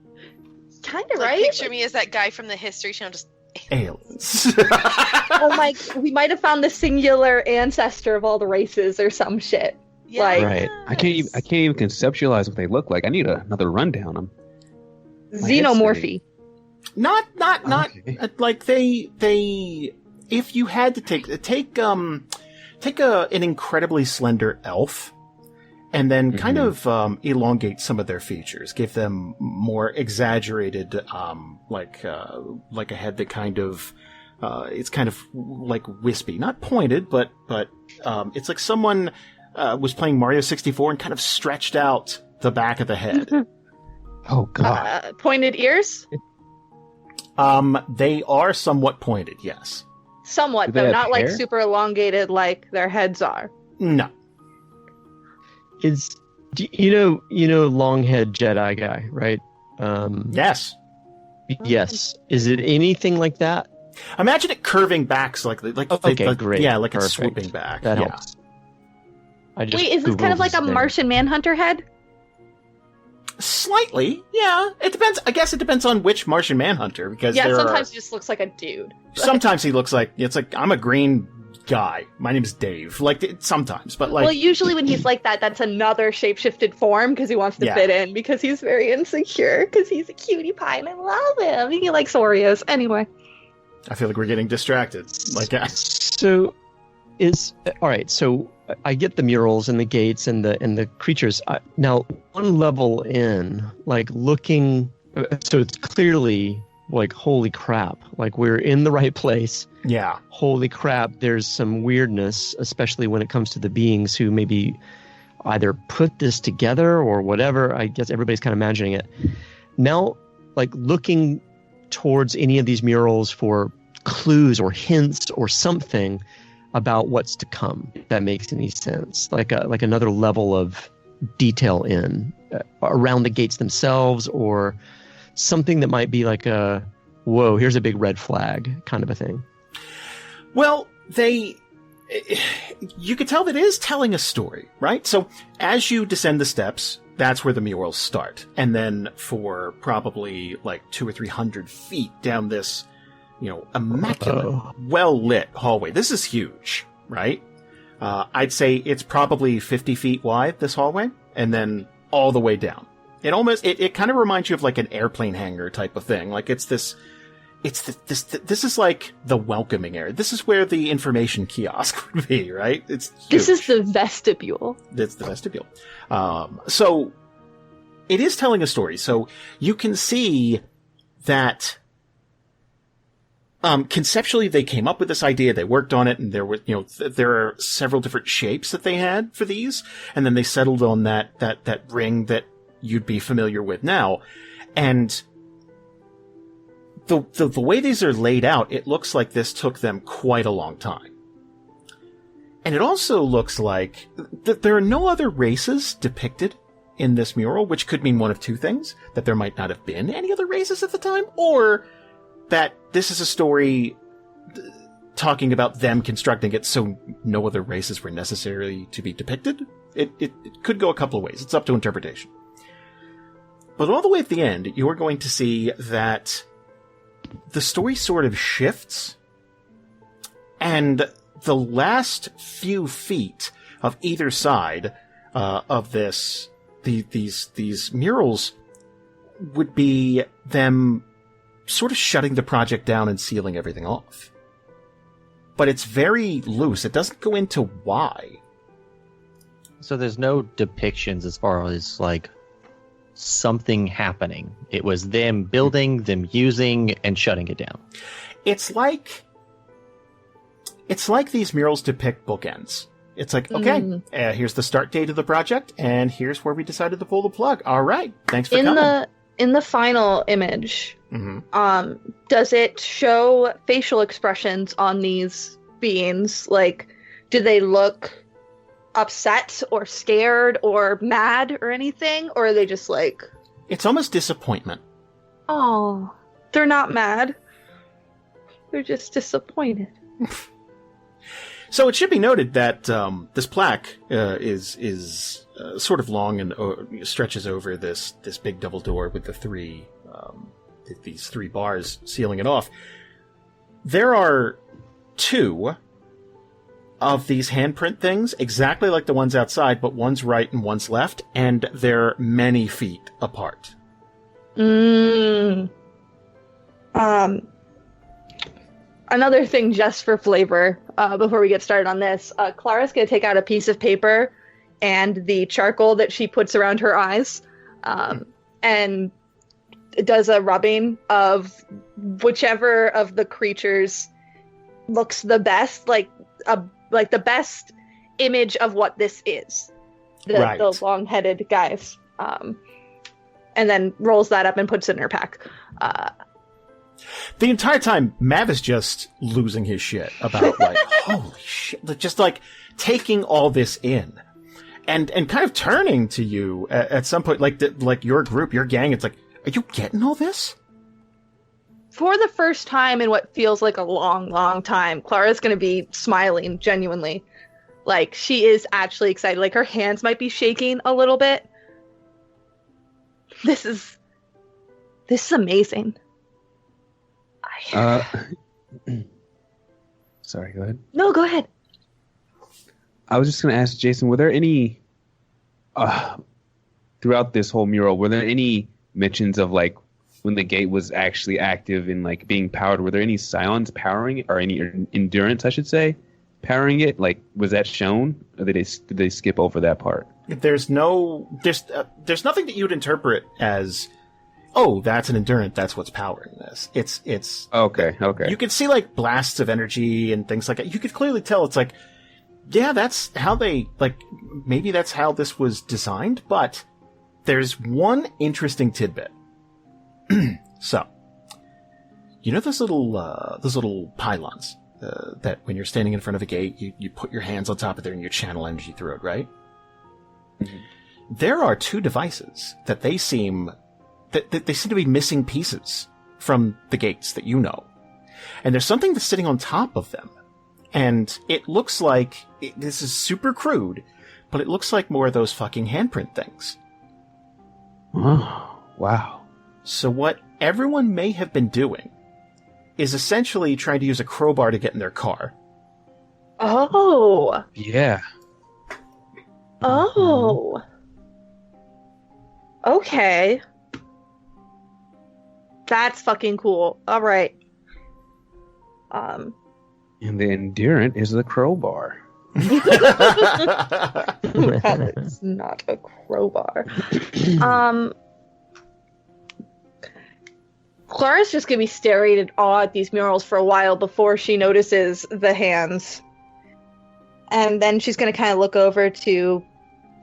Kinda, Like, right? picture me as that guy from the History Channel, just Aliens. Oh my, we might have found the singular ancestor of all the races or some shit. yeah. Like- Right. I can't even conceptualize what they look like. I need another rundown. Xenomorphy. Not Okay. like they. If you had to take an incredibly slender elf, and then kind of elongate some of their features, give them more exaggerated, like a head that kind of, it's kind of like wispy, not pointed, but it's like someone was playing Mario 64 and kind of stretched out the back of the head. Oh God. Pointed ears? They are somewhat pointed, yes. Somewhat, Do they though. have Not like hair? super elongated like their heads are. No. You know, long-head Jedi guy, right? Yes. Yes. Is it anything like that? Imagine it curving back, so Okay, great. Yeah, like it's Perfect. swooping back. That yeah. helps. I just Wait, is this kind of Googled like a his name. Martian Manhunter head? Slightly, yeah. It depends. I guess it depends on which Martian Manhunter, because Yeah, there sometimes are, he just looks like a dude. sometimes he looks like it's like I'm a green guy. My name's Dave. Sometimes, but Well, usually when he's like that, that's another shapeshifted form because he wants to Yeah. fit in because he's very insecure because he's a cutie pie and I love him. He likes Oreos. Anyway. I feel like we're getting distracted. So, all right. So I get the murals and the gates and the creatures. Now, one level in, like looking, so it's clearly like holy crap. Like we're in the right place. Yeah. Holy crap! There's some weirdness, especially when it comes to the beings who maybe either put this together or whatever. I guess everybody's kind of imagining it. Now, like looking towards any of these murals for clues or hints or something about what's to come, if that makes any sense. Like another level of detail in around the gates themselves, or something that might be like a whoa, here's a big red flag kind of a thing. Well, you could tell that it is telling a story, right? So as you descend the steps, that's where the murals start. And then for probably like 200 or 300 feet down this, immaculate, well-lit hallway. This is huge, right? I'd say it's probably 50 feet wide, this hallway, and then all the way down. It kind of reminds you of like an airplane hangar type of thing. Like this is like the welcoming area. This is where the information kiosk would be, right? It's huge. This is the vestibule. It's the vestibule. So it is telling a story. So you can see that conceptually they came up with this idea, they worked on it, and there were, there are several different shapes that they had for these, and then they settled on that ring that you'd be familiar with now. And the way these are laid out, it looks like this took them quite a long time. And it also looks like there are no other races depicted in this mural, which could mean one of two things: that there might not have been any other races at the time, or that this is a story talking about them constructing it so no other races were necessarily to be depicted. It could go a couple of ways. It's up to interpretation. But all the way at the end, you are going to see that the story sort of shifts, and the last few feet of either side of these murals would be them sort of shutting the project down and sealing everything off. But it's very loose. It doesn't go into why. So there's no depictions as far as like something happening. It was them building, them using, and shutting it down. It's like these murals depict bookends. It's like, okay, here's the start date of the project, and here's where we decided to pull the plug. All right, thanks for coming. In the final image, does it show facial expressions on these beings? Like, do they look upset or scared or mad or anything? Or are they just like... It's almost disappointment. Oh, they're not mad. They're just disappointed. So it should be noted that this plaque is sort of long and stretches over this big double door with these three bars sealing it off. There are two of these handprint things, exactly like the ones outside, but one's right and one's left, and they're many feet apart. Another thing just for flavor, before we get started on this, Klara's going to take out a piece of paper and the charcoal that she puts around her eyes, and does a rubbing of whichever of the creatures looks the best, like the best image of what this is. The long-headed guys. and then rolls that up and puts it in her pack. The entire time, Mav is just losing his shit about, like, holy shit, just, like, taking all this in. And kind of turning to you at some point, like your group, your gang, it's like, are you getting all this? For the first time in what feels like a long, long time, Klara's going to be smiling genuinely. Like, she is actually excited. Like, her hands might be shaking a little bit. This is amazing. Sorry, go ahead. No, go ahead. I was just going to ask Jason, were there any, throughout this whole mural, were there any mentions of, like, when the gate was actually active and, like, being powered, were there any scions powering it, or any endurance, I should say, powering it? Like, was that shown, or did they skip over that part? There's nothing that you would interpret as, oh, that's an endurance, that's what's powering this. It's okay. You could see, like, blasts of energy and things like that. You could clearly tell it's like, yeah, that's how they, like, maybe that's how this was designed, but there's one interesting tidbit. So, you know those little pylons that when you're standing in front of a gate, you put your hands on top of there and you channel energy through it, right? Mm-hmm. There are two devices that they seem to be missing pieces from the gates that you know. And there's something that's sitting on top of them. And it looks like, this is super crude, but it looks like more of those fucking handprint things. Oh, wow. So what everyone may have been doing is essentially trying to use a crowbar to get in their car. Oh. Yeah. Oh. Okay. That's fucking cool. All right. And the endurant is the crowbar. That's not a crowbar. Klara's just gonna be staring in awe at these murals for a while before she notices the hands. And then she's gonna kind of look over to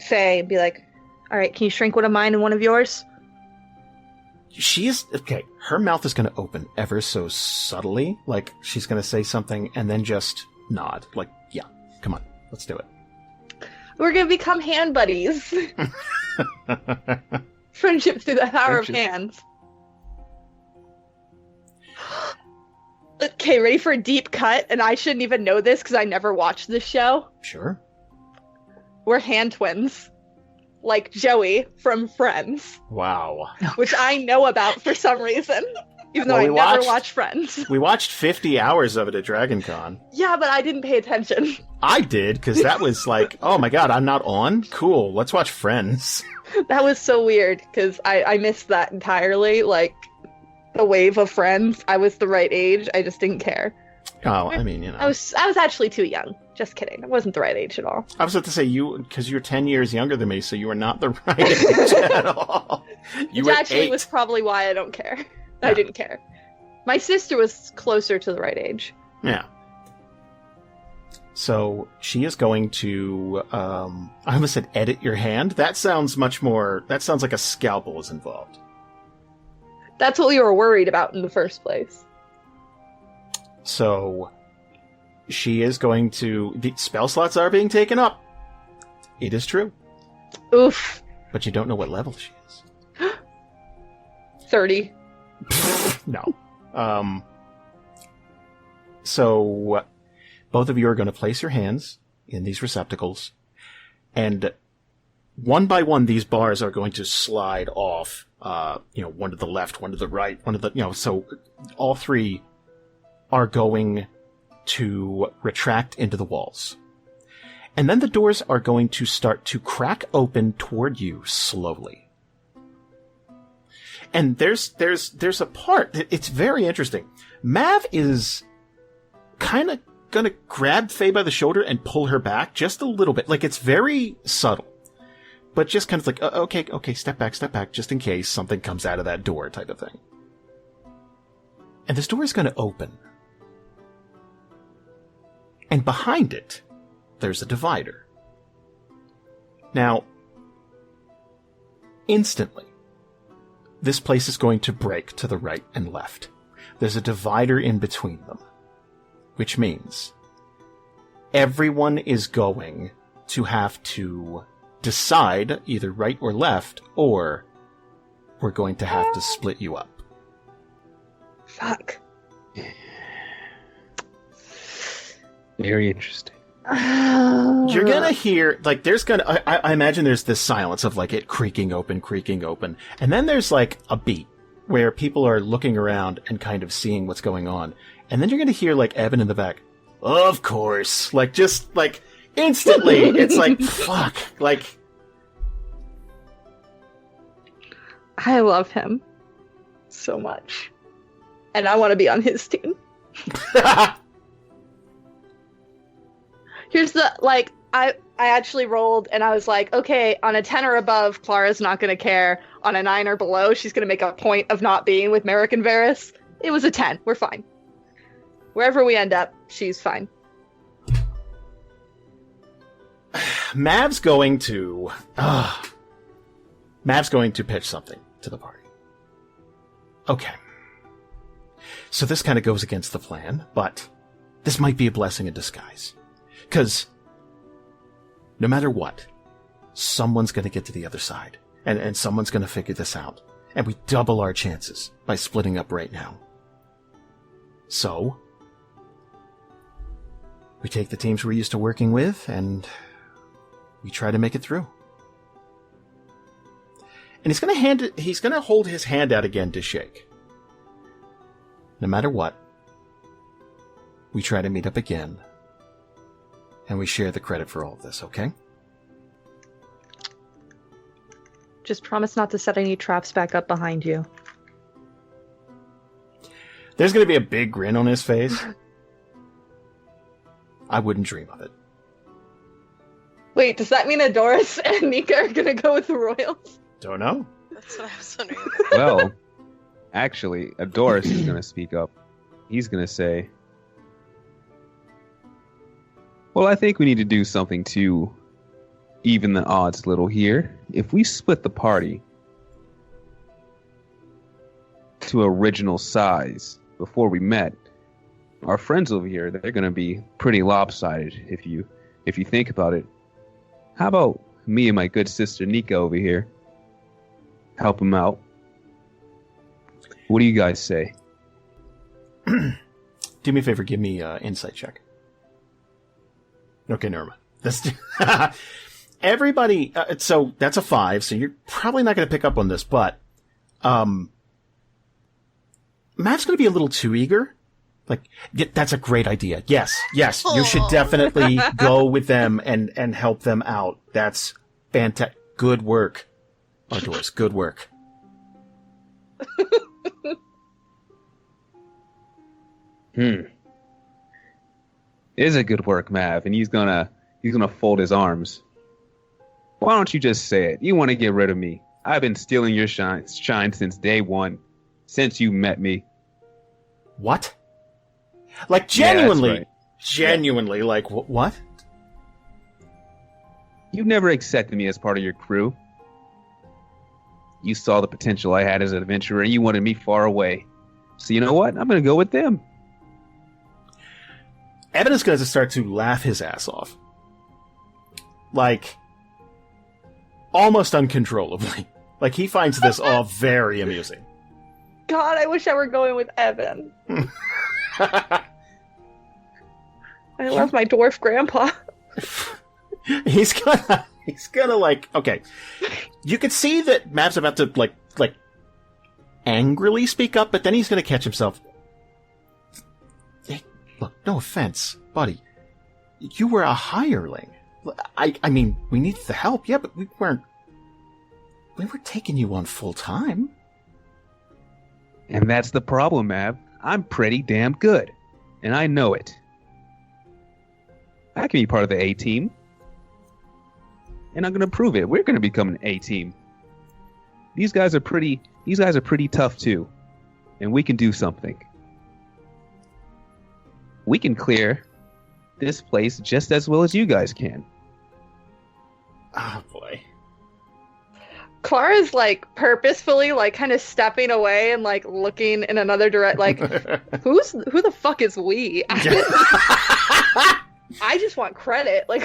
Faye and be like, alright, can you shrink one of mine and one of yours? Okay, her mouth is gonna open ever so subtly, like she's gonna say something and then just nod. Like, yeah, come on, let's do it. We're gonna become hand buddies. Friendship through the power of hands. Okay, ready for a deep cut? And I shouldn't even know this because I never watched this show. Sure. We're hand twins. Like Joey from Friends. Wow. Which I know about for some reason. Even though I never watched Friends. We watched 50 hours of it at Dragon Con. Yeah, but I didn't pay attention. I did, because that was like, oh my god, I'm not on? Cool, let's watch Friends. That was so weird, because I missed that entirely. Like, the wave of Friends. I was the right age. I just didn't care. Oh, I mean, you know. I was actually too young. Just kidding. I wasn't the right age at all. I was about to say, because you're 10 years younger than me, so you were not the right age at all. Which actually was probably why I don't care. Yeah. I didn't care. My sister was closer to the right age. Yeah. So she is going to, I almost said edit your hand. That sounds like a scalpel is involved. That's what we were worried about in the first place. So she is going to, the spell slots are being taken up. It is true. Oof. But you don't know what level she is. 30. No. So both of you are going to place your hands in these receptacles, and one by one these bars are going to slide off, one to the left, one to the right, one to the, so all three are going to retract into the walls. And then the doors are going to start to crack open toward you slowly. And there's a part, it's very interesting. Mav is kind of gonna grab Faye by the shoulder and pull her back just a little bit. Like, it's very subtle. But just kind of like, okay, step back, just in case something comes out of that door type of thing. And this door is gonna open. And behind it, there's a divider. Now, instantly, this place is going to break to the right and left. There's a divider in between them, which means everyone is going to have to decide either right or left, or we're going to have to split you up. Fuck. Very interesting. You're gonna hear, like, I imagine there's this silence of, like, it creaking open, and then there's, like, a beat where people are looking around and kind of seeing what's going on, and then you're gonna hear, like, Evan in the back, of course, like, just, like, instantly, it's like, fuck, like... I love him so much. And I want to be on his team. Here's the, like, I actually rolled and I was like, okay, on a 10 or above, Klara's not going to care. On a 9 or below, she's going to make a point of not being with Marrek and Variis. It was a 10. We're fine. Wherever we end up, she's fine. Mav's going to pitch something to the party. Okay. So this kind of goes against the plan, but this might be a blessing in disguise. Because no matter what, someone's going to get to the other side, and someone's going to figure this out. And we double our chances by splitting up right now. So, we take the teams we're used to working with, and we try to make it through. And he's going to hold his hand out again to shake. No matter what, we try to meet up again, and we share the credit for all of this, okay? Just promise not to set any traps back up behind you. There's going to be a big grin on his face. I wouldn't dream of it. Wait, does that mean Ardoris and Nika are going to go with the Royals? Don't know. That's what I was wondering. Well, actually, Ardoris is going to speak up. He's going to say, well, I think we need to do something to even the odds a little here. If we split the party to original size before we met, our friends over here, they're going to be pretty lopsided if you think about it. How about me and my good sister Nika over here? Help him out. What do you guys say? Do me a favor, give me an insight check. Okay, never mind. Everybody, so that's a 5, so you're probably not going to pick up on this, but Matt's going to be a little too eager. Like, yeah, that's a great idea. Yes, you should definitely go with them and help them out. That's fantastic. Good work, Ardoris. Good work. It is a good work, Mav, and he's gonna fold his arms. Why don't you just say it? You want to get rid of me? I've been stealing your shine since day one, since you met me. What? Like, genuinely, yeah, right. Genuinely, like, what? You never accepted me as part of your crew. You saw the potential I had as an adventurer, and you wanted me far away. So you know what? I'm going to go with them. Evan is going to start to laugh his ass off. Like, almost uncontrollably. Like, he finds this all very amusing. God, I wish I were going with Evan. I love my dwarf grandpa. He's gonna like, okay. You could see that Mav's about to like angrily speak up, but then he's gonna catch himself. Hey, look, no offense, buddy. You were a hireling. I mean, we needed the help, yeah, but we weren't taking you on full time. And that's the problem, Mav. I'm pretty damn good. And I know it. I can be part of the A-team. And I'm going to prove it. We're going to become an A-team. These guys are pretty tough too. And we can do something. We can clear this place just as well as you guys can. Oh boy. Klara's like purposefully like kind of stepping away and like looking in another direction. Like, who the fuck is we? I just want credit. Like,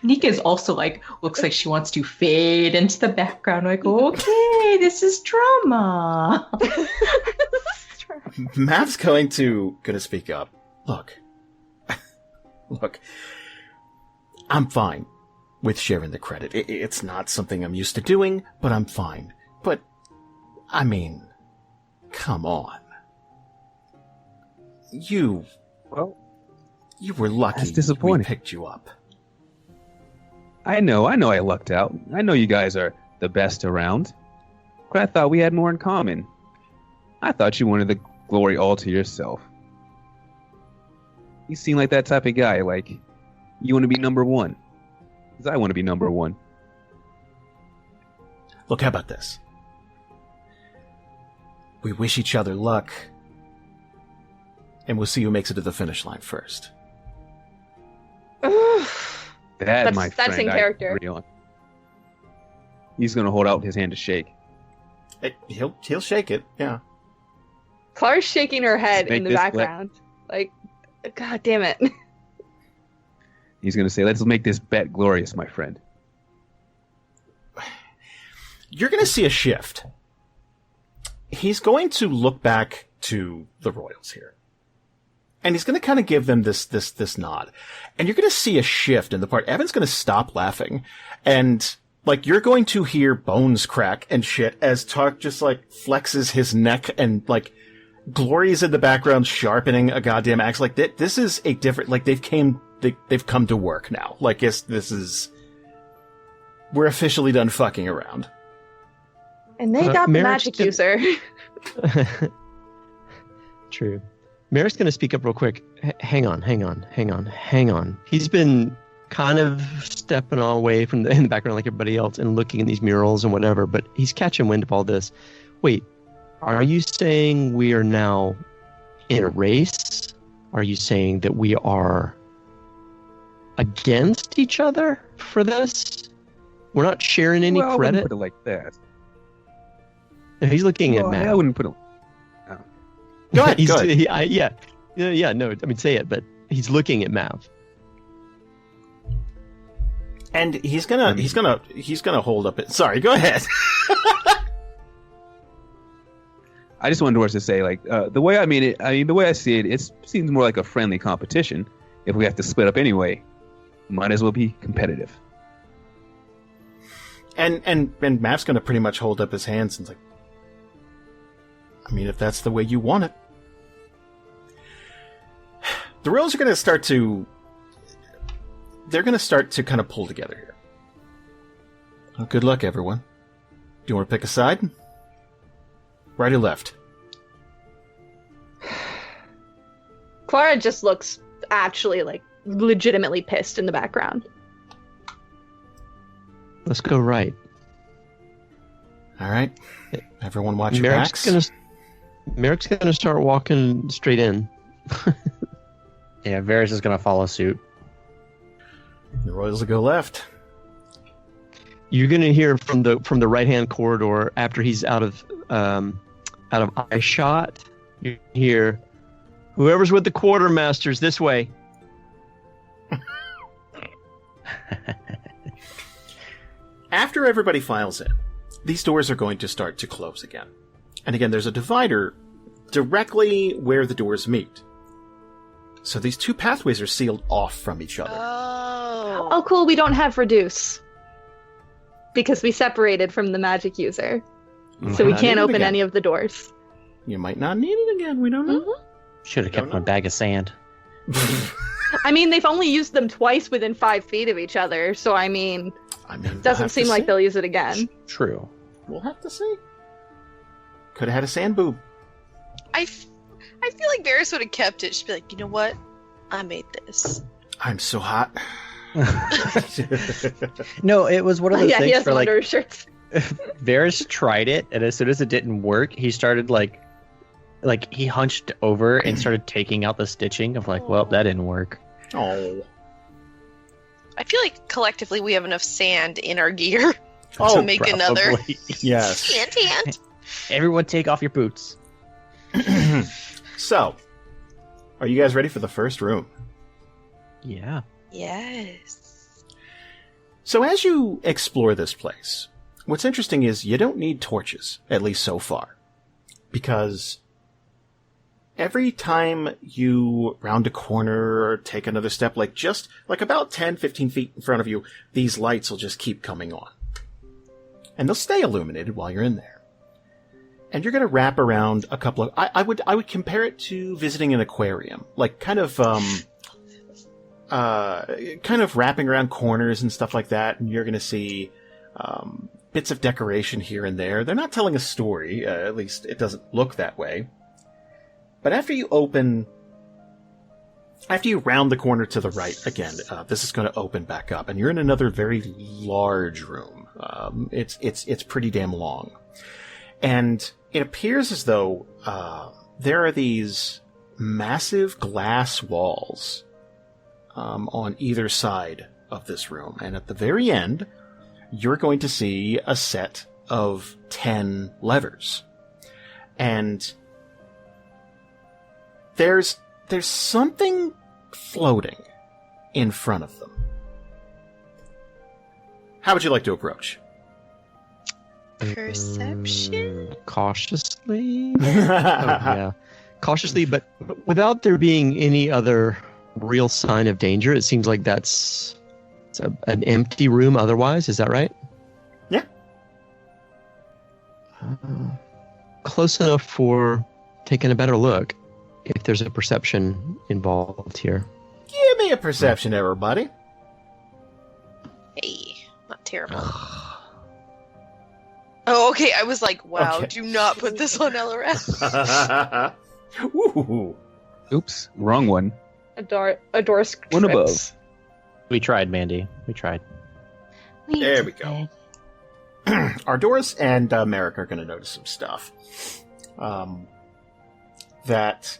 Nika is also like looks like she wants to fade into the background. Like, okay, this is drama. Mav's going to speak up. Look, I'm fine with sharing the credit. It's not something I'm used to doing, but I'm fine. But, I mean, come on. You were lucky That's disappointing. we picked you up. I know I lucked out. I know you guys are the best around. But I thought we had more in common. I thought you wanted the glory all to yourself. You seem like that type of guy, like, you want to be number one. Because I want to be number one. Look, how about this? We wish each other luck, and we'll see who makes it to the finish line first. My friend, that's in character. He's going to hold out his hand to shake. He'll shake it, yeah. Klara's shaking her head in the this background. Like, God damn it. He's going to say, let's make this bet glorious, my friend. You're going to see a shift. He's going to look back to the royals here. And he's going to kind of give them this nod. And you're going to see a shift in the part. Evan's going to stop laughing. And, like, you're going to hear bones crack and shit as Tark just, like, flexes his neck and, like, Glory's in the background sharpening a goddamn axe. Like, this is a different, like, they've come to work now. Like, we're officially done fucking around. And they got the magic user. True. Marrek's going to speak up real quick. Hang on. He's been kind of stepping away from in the background like everybody else and looking at these murals and whatever, but he's catching wind of all this. Wait, are you saying we are now in a race? Are you saying that we are against each other for this? We're not sharing any I credit? wouldn't put it like that. No, he's looking at Matt. I wouldn't put it. Go ahead. No, I mean, say it, but he's looking at Mav. And he's gonna hold up it. Sorry, go ahead. I just wanted to say, like, the way the way I see it, it seems more like a friendly competition. If we have to split up anyway, might as well be competitive. And Mav's gonna pretty much hold up his hands and like, I mean, if that's the way you want it. The royals are gonna start to kind of pull together here. Well, good luck, everyone. Do you want to pick a side? Right or left? Klara just looks actually like legitimately pissed in the background. Let's go right. All right. Everyone watch your backs. Marrek's going to start walking straight in. Yeah, Variis is going to follow suit. The royals will go left. You're going to hear from the right-hand corridor after he's out of eye shot. You hear, "Whoever's with the quartermasters, this way." After everybody files in, these doors are going to start to close again. And again, there's a divider directly where the doors meet. So these two pathways are sealed off from each other. Oh, cool. We don't have reduce. Because we separated from the magic user. So we can't open any of the doors. You might not need it again. We don't know. Mm-hmm. Should have kept my bag of sand. I mean, they've only used them twice within 5 feet of each other. So, I mean doesn't seem like they'll use it again. True. We'll have to see. Could have had a sand boob. I feel like Variis would have kept it. She'd be like, you know what? I made this. I'm so hot. No, it was one of those He things has for like undershirts. Variis tried it, and as soon as it didn't work, he started like he hunched over and started taking out the stitching of like, well, that didn't work. Oh. I feel like collectively we have enough sand in our gear. Oh, to make another. Yes. Hint. Everyone take off your boots. So, are you guys ready for the first room? Yeah. Yes. So as you explore this place, what's interesting is you don't need torches, at least so far. Because every time you round a corner or take another step, just about 10, 15 feet in front of you, these lights will just keep coming on. And they'll stay illuminated while you're in there. And you're going to wrap around a couple of... I would compare it to visiting an aquarium. Kind of wrapping around corners and stuff like that, and you're going to see bits of decoration here and there. They're not telling a story, at least it doesn't look that way. But after you round the corner to the right, again, this is going to open back up, and you're in another very large room. It's pretty damn long. And it appears as though there are these massive glass walls on either side of this room. And at the very end, you're going to see a set of 10 levers. And there's something floating in front of them. How would you like to approach? Perception? Cautiously? Yeah. Cautiously, but without there being any other real sign of danger. It seems like it's an empty room otherwise. Is that right? Yeah. Close enough for taking a better look if there's a perception involved here. Give me a perception, everybody. Hey, not terrible. Oh, okay. I was like, wow, Okay. do not put this on Eliwrath. Ooh. Oops, wrong one. Ardoris One trips. above. We tried, Mandy. We tried. There we go. Ardoris and Marrek are going to notice some stuff. That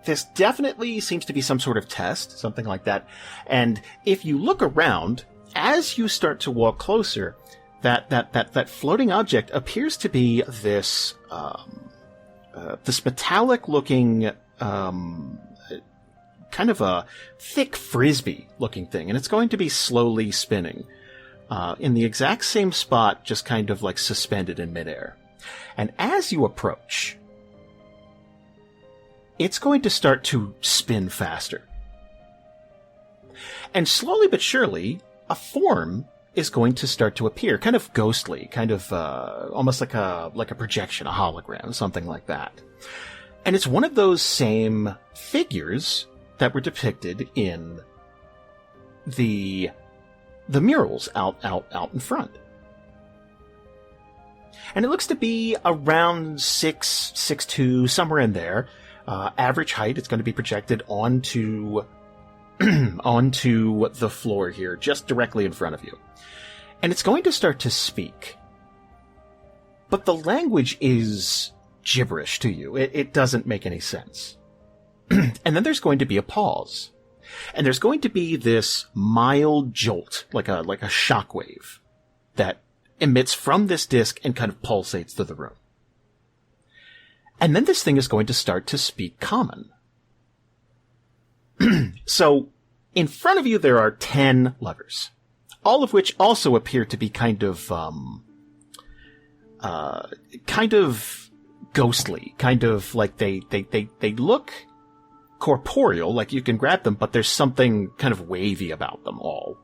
this definitely seems to be some sort of test, something like that. And if you look around, as you start to walk closer, that floating object appears to be this metallic-looking, kind of a thick frisbee-looking thing, and it's going to be slowly spinning in the exact same spot, just kind of like suspended in midair. And as you approach, it's going to start to spin faster. And slowly but surely, a form is going to start to appear, kind of ghostly, kind of almost like a projection, a hologram, something like that. And it's one of those same figures that were depicted in the murals out in front. And it looks to be around 6'2", somewhere in there. Average height. It's going to be projected onto the floor here, just directly in front of you. And it's going to start to speak. But the language is gibberish to you. It doesn't make any sense. And then there's going to be a pause. And there's going to be this mild jolt, like a shockwave, that emits from this disc and kind of pulsates through the room. And then this thing is going to start to speak common. So, in front of you there are 10 levers, all of which also appear to be kind of ghostly, kind of like they look corporeal, like you can grab them, but there's something kind of wavy about them all.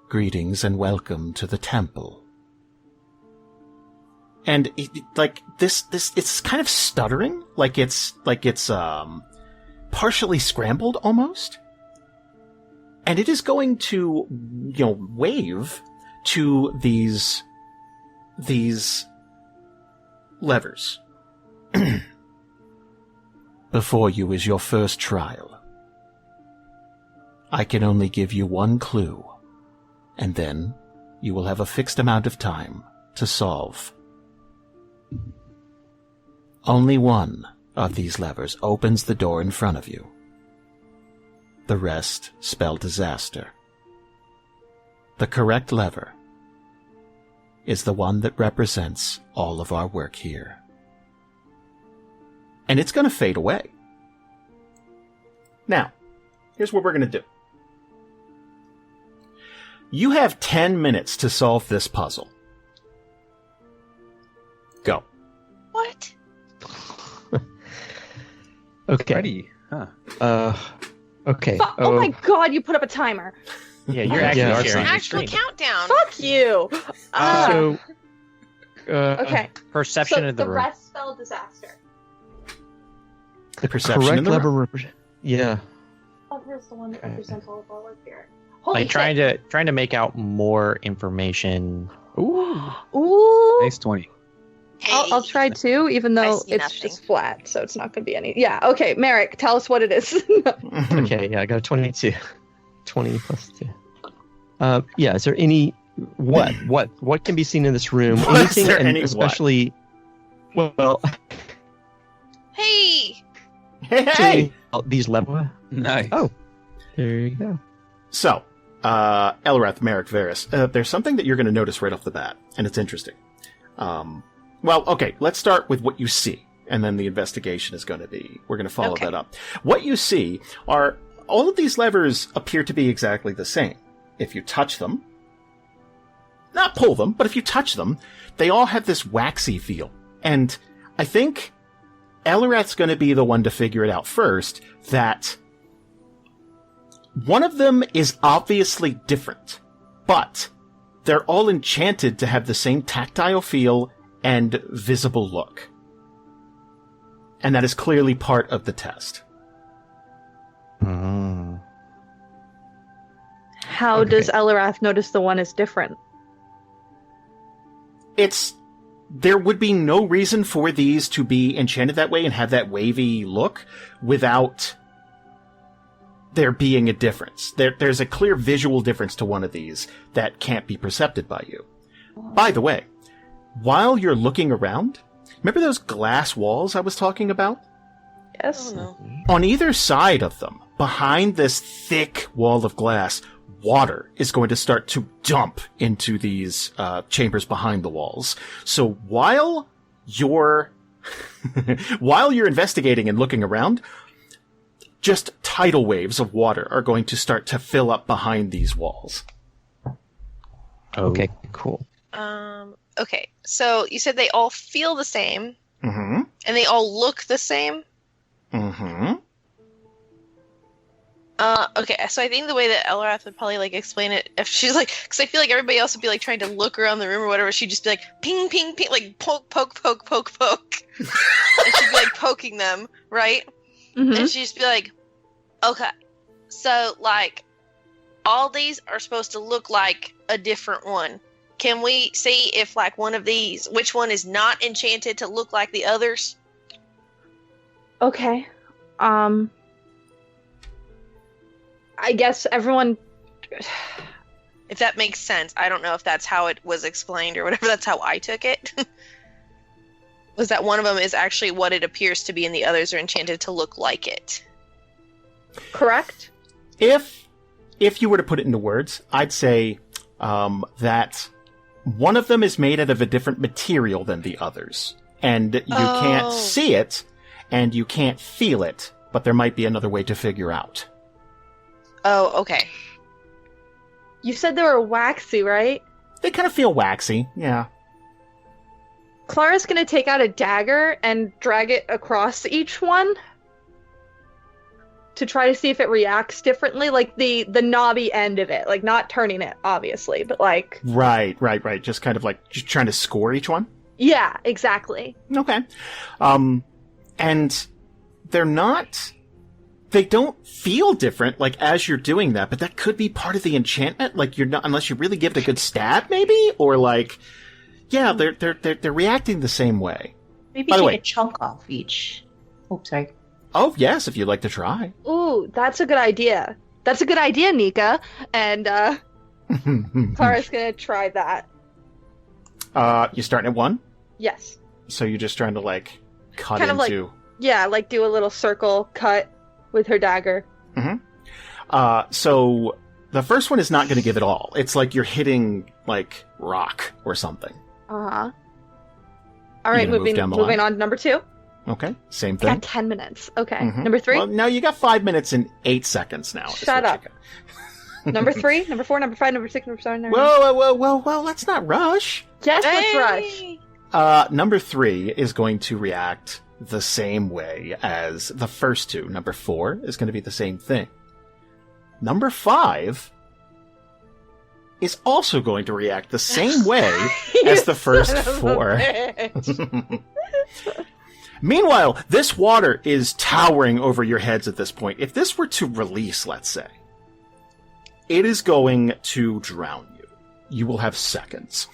Greetings and welcome to the temple. And it's kind of stuttering, like it's partially scrambled almost. And it is going to, wave to these levers. Before you is your first trial. I can only give you one clue, and then you will have a fixed amount of time to solve. Only one of these levers opens the door in front of you. The rest spell disaster. the correct lever is the one that represents all of our work here. And it's going to fade away. Now, here's what we're going to do. You have 10 minutes to solve this puzzle. Go. What? Okay. Ready? Huh. Okay. Oh my god, you put up a timer. Yeah, you're actually Yeah. It's an sharing the actual screen. countdown. Fuck you. So. Okay. Perception So of the the room. rest spell disaster. The perception Correct in the lever. room. Yeah. Oh, here's the one that represents all of our work here. Like trying to make out more information. Ooh. Nice 20. I'll try too, even though see it's nothing. just flat, so it's not going to be any. Yeah. Okay, Marrek, tell us what it is. Okay. Yeah, I got a 22. 20 plus 2. Yeah. Is there any what can be seen in this room? Is Anything, there and any what? especially. Well, Hey! Hey! these levels. Nice. Oh, there you go. So, Eliwrath, Marrek, Variis, there's something that you're going to notice right off the bat, and it's interesting. Well, okay, let's start with what you see, and then the investigation is going to be, we're going to follow that up. What you see are, all of these levers appear to be exactly the same. If you touch them, not pull them, but if you touch them, they all have this waxy feel. And I think Eliwrath's going to be the one to figure it out first, that one of them is obviously different, but they're all enchanted to have the same tactile feel and visible look. And that is clearly part of the test. How does Eliwrath notice the one is different? There would be no reason for these to be enchanted that way and have that wavy look without there being a difference. There's a clear visual difference to one of these that can't be perceived by you. By the way, while you're looking around, remember those glass walls I was talking about? Yes. Oh no. On either side of them, behind this thick wall of glass, water is going to start to dump into these chambers behind the walls. So while you're investigating and looking around, just tidal waves of water are going to start to fill up behind these walls. Okay, cool. Okay, so you said they all feel the same, Mm-hmm. and they all look the same? Mm-hmm. Okay, so I think the way that Eliwrath would probably, like, explain it, if she's like, because I feel like everybody else would be, like, trying to look around the room or whatever, she'd just be like, ping, ping, ping, like, poke, poke, poke, poke, poke. And she'd be, like, poking them, right? Mm-hmm. And she'd just be like, okay, so, like, all these are supposed to look like a different one. Can we see if, like, one of these, which one is not enchanted to look like the others? Okay. I guess everyone. If that makes sense. I don't know if that's how it was explained or whatever. That's how I took it. Was that one of them is actually what it appears to be and the others are enchanted to look like it. Correct? If you were to put it into words, I'd say that one of them is made out of a different material than the others. And you can't see it, and you can't feel it, but there might be another way to figure out. Oh, okay. You said they were waxy, right? They kind of feel waxy, yeah. Klara's gonna take out a dagger and drag it across each one to try to see if it reacts differently, like the knobby end of it, like not turning it, obviously, but like... Right. Just kind of like just trying to score each one? Yeah, exactly. Okay. And they're not... They don't feel different, like, as you're doing that, but that could be part of the enchantment, like, you're not... Unless you really give it a good stab, maybe? Or, like... Yeah, they're reacting the same way. Maybe By the take way- a chunk off each. Oh, sorry. Oh, yes, if you'd like to try. Ooh, that's a good idea. That's a good idea, Nika. And Klara's gonna try that. You starting at 1? Yes. So you're just trying to, like, cut Kind of like- into... Yeah, like do a little circle cut with her dagger. So The first one is not going to give it all. It's like you're hitting, like, rock or something. Uh-huh. All right, You're gonna moving move down the on to number 2. Okay, same I thing. got 10 minutes. Okay. Mhm. Number 3? Well, now you got 5 minutes and 8 seconds now. is Shut what you up. got. Number 3, number 4, number 5, number 6, number 7, number 8. Whoa, let's not rush. Yes, let's rush. Number 3 is going to react the same way as the first two. Number 4 is going to be the same thing. Number 5 is also going to react the same way as the first 4. Meanwhile, this water is towering over your heads at this point. If this were to release, let's say, it is going to drown you. You will have seconds.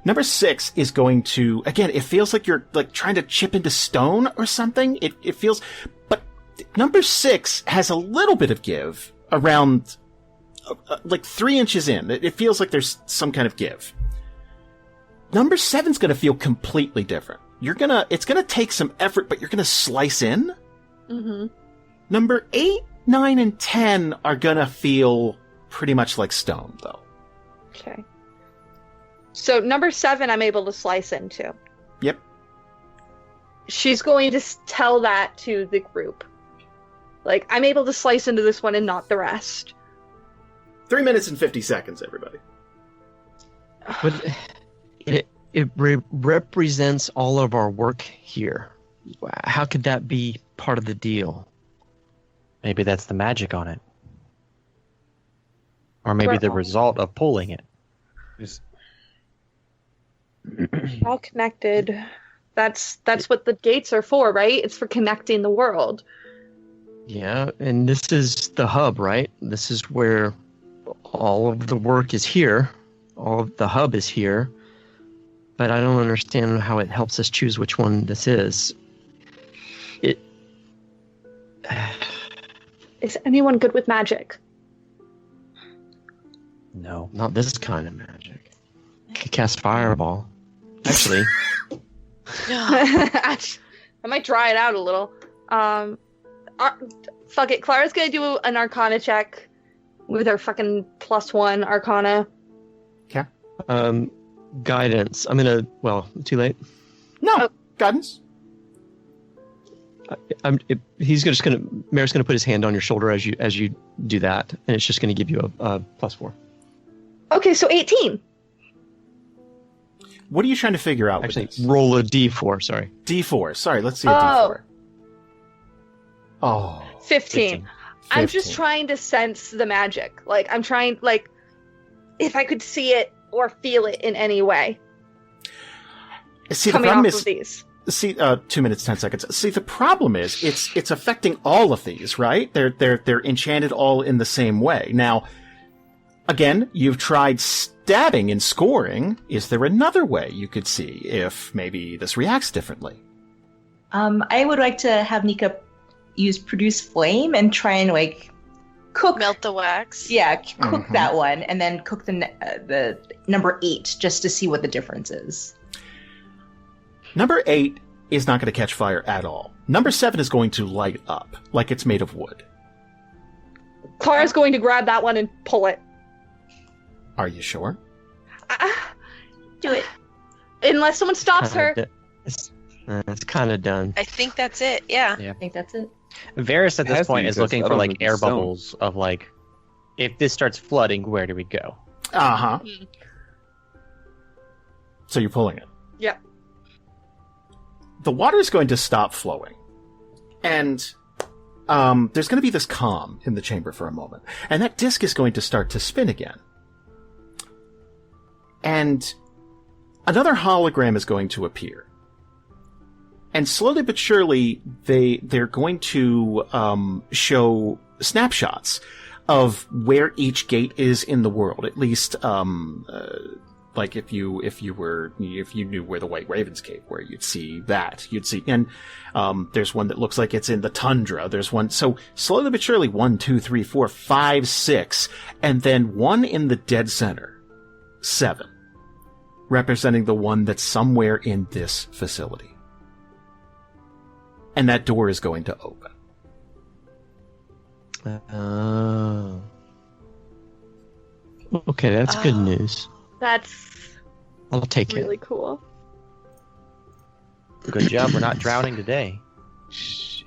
Number 6 is going to, again, it feels like you're like trying to chip into stone or something. It feels, but number 6 has a little bit of give around, like 3 inches in. It feels like there's some kind of give. Number 7's going to feel completely different. It's gonna take some effort, but you're gonna slice in. Mm-hmm. Number 8, 9, and 10 are gonna feel pretty much like stone, though. Okay. So number 7, I'm able to slice into. Yep. She's going to tell that to the group. Like, I'm able to slice into this one and not the rest. 3 minutes and 50 seconds, everybody. But it represents all of our work here. How could that be part of the deal? Maybe that's the magic on it. Or maybe the result of pulling it. All connected. That's what the gates are for, right? It's for connecting the world. Yeah, and this is the hub, right? This is where all of the work is here. All of the hub is here. But I don't understand how it helps us choose which one this is. Is anyone good with magic? No. Not this kind of magic. I could cast Fireball. Actually. I might dry it out a little. Fuck it. Klara's gonna do an Arcana check with her fucking +1 Arcana. Okay. Guidance. Too late. No, guidance. Mayor's gonna put his hand on your shoulder as you do that, and it's just gonna give you a +4. Okay, so 18. What are you trying to figure out? Actually, with this? roll a D4. Sorry. D4. Sorry, let's see a D4. Oh. 15. I'm just trying to sense the magic. Like, I'm trying, like, if I could see it or feel it in any way. See, coming the problem off is, of these. See, 2 minutes, 10 seconds. See, the problem is, it's affecting all of these, right? They're enchanted all in the same way. Now, again, you've tried stabbing and scoring. Is there another way you could see if maybe this reacts differently? I would like to have Nika use Produce Flame and try and, like, cook. Melt the wax. Yeah, cook that one, and then cook the number 8 just to see what the difference is. Number 8 is not going to catch fire at all. Number 7 is going to light up like it's made of wood. Klara's going to grab that one and pull it. Are you sure? Do it. Unless someone stops her. It's kind of done. I think that's it. Yeah. I think that's it. Varys at It has this to point be, is because looking for otherwise like it'd be air stone. bubbles of like, if this starts flooding, where do we go? Uh-huh. So you're pulling it. Yep. The water is going to stop flowing. And there's going to be this calm in the chamber for a moment. And that disc is going to start to spin again. And another hologram is going to appear. And slowly but surely, they're going to know snapshots of where each gate is in the world. At least, like if you knew where the White Ravens cave, where you'd see that, and there's one that looks like it's in the tundra. There's one, so slowly but surely, 1, 2, 3, 4, 5, 6, and then one in the dead center, 7, representing the one that's somewhere in this facility. And that door is going to open. Okay, that's good news. That's I'll take it. really cool. Good job. We're not drowning today.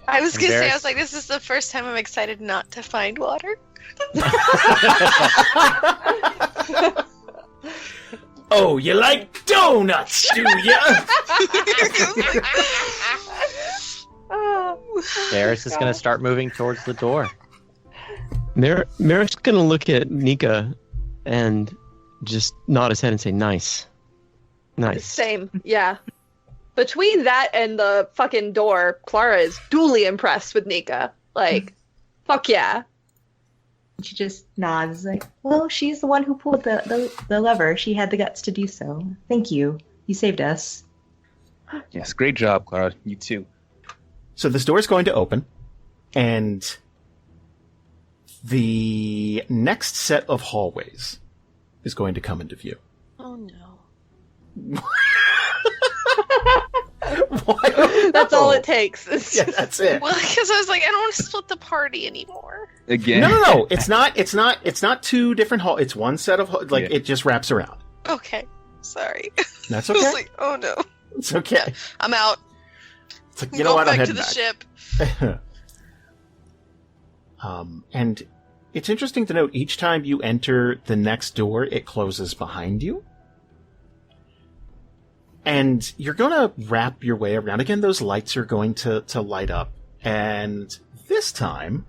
I was gonna say, I Varys- was like, this is the first time I'm excited not to find water. Oh, you like donuts, do ya? Varys is going to start moving towards the door. Marrek's gonna look at Nika and just nod his head and say, "Nice, nice." Same, yeah. Between that and the fucking door, Klara is duly impressed with Nika. Like, fuck yeah. She just nods, like, well, she's the one who pulled the lever. She had the guts to do so. Thank you. You saved us. Yes, great job, Klara. You too. So this door is going to open, and the next set of hallways is going to come into view. Oh no. That's all it takes. Yeah, that's it. Well, because I was like, I don't want to split the party anymore. Again? No. It's not two different hall. It's one set of it just wraps around. Okay, sorry. That's I okay. was like, oh no. It's okay. I'm out. It's like, I'm you know going what? I'm back to heading the back. ship. And it's interesting to note, each time you enter the next door, it closes behind you. And you're going to wrap your way around. Again, those lights are going to light up. And this time,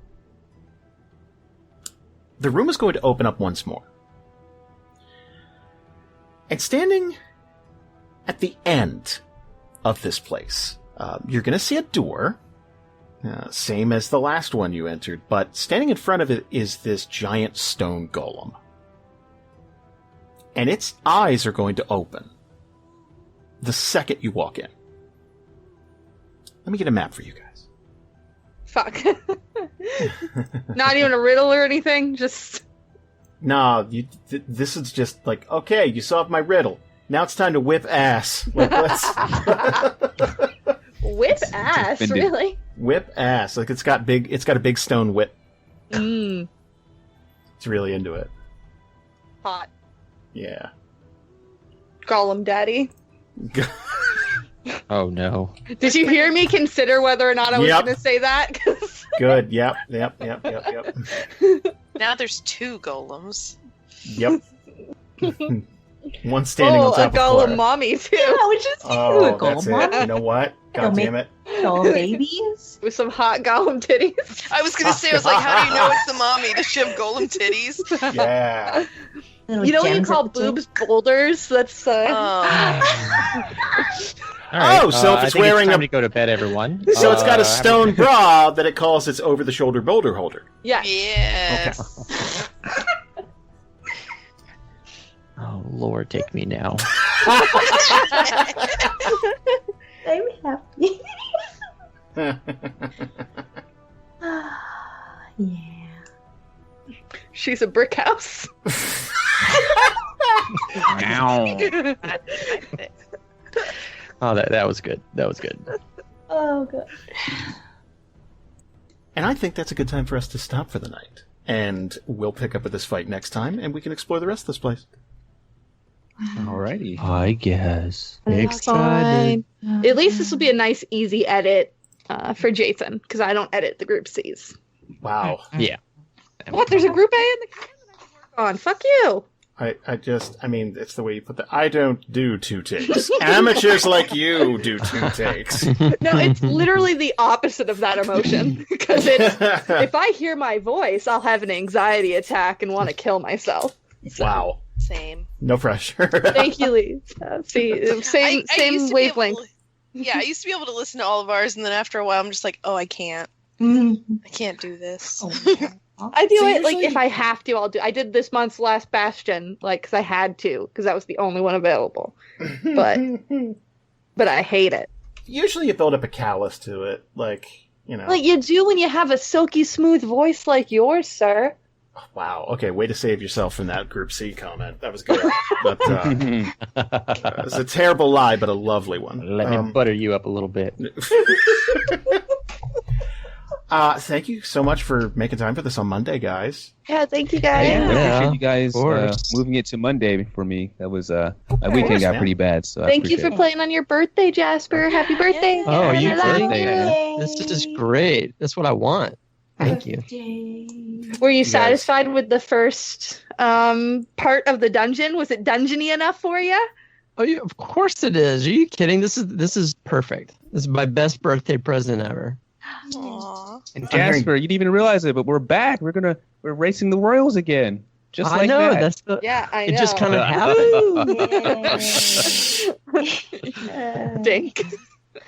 the room is going to open up once more. And standing at the end of this place, you're going to see a door. Same as the last one you entered, but standing in front of it is this giant stone golem. And its eyes are going to open the second you walk in. Let me get a map for you guys. Fuck. Not even a riddle or anything, just... Nah, this is just like, okay, you solved my riddle. Now it's time to whip ass. Like, let's... Whip ass, really? Whip ass. Like, it's got a big stone whip. Mm. It's really into it. Hot. Yeah. Gollum daddy. Oh no. Did you hear me consider whether or not I was Yep. going to say that? Good. Yep. Now there's two golems. Yep. One standing on top a of Gollum Klara. mommy, too. Yeah, we just Oh, that's it. You know what? God damn it. Little babies. With some hot Gollum titties. I was gonna say, I was like, how do you know it's the mommy? Does she have golem titties? Yeah. Little You know when you gems call at the tip. boobs boulders? That's All right, So if I it's think wearing time a- to go to bed, everyone. So it's got a have stone bra that it calls its over-the-shoulder boulder holder. yeah. Yes. Oh Lord, take me now. I'm happy. Yeah. She's a brick house. Ow. Oh, that was good. That was good. Oh, good. And I think that's a good time for us to stop for the night. And we'll pick up with this fight next time, and we can explore the rest of this place. Alrighty. I guess. Excited. At least this will be a nice, easy edit for Jason, because I don't edit the group C's. Wow. Yeah. What? There's a group A in the can that I can work on. Fuck you. I mean, it's the way you put that. I don't do 2 takes. Amateurs like you do 2 takes. No, it's literally the opposite of that emotion. Because if I hear my voice, I'll have an anxiety attack and want to kill myself. Wow. Same. No pressure. Thank you, Lee. See, same I used to be able wavelength. Yeah, I used to be able to listen to all of ours, and then after a while, I'm just like, oh, I can't. Mm-hmm. I can't do this. I do So it like usually- if I have to. I'll do. I did this month's Last Bastion like because I had to because that was the only one available. But I hate it. Usually you build up a callus to it. Like, you know. Like you do when you have a silky smooth voice like yours, sir. Wow. Okay, way to save yourself from that Group C comment. That was good. But, it's a terrible lie, but a lovely one. Let me butter you up a little bit. Thank you so much for making time for this on Monday, guys. Yeah, thank you guys. I appreciate you guys of course. moving it to Monday for me. That was my weekend got pretty bad, so Thank you for playing on your birthday, Jasper. Happy birthday. Oh, you birthday. This is great. That's what I want. Thank you. Were you satisfied with the first part of the dungeon? Was it dungeony enough for you? Oh, yeah, of course it is. Are you kidding? This is perfect. This is my best birthday present ever. Aww. And Jasper, you didn't even realize it, but we're back. We're racing the Royals again. Just like know, that. That's the. Yeah, I It know. just kind of happened. Dink.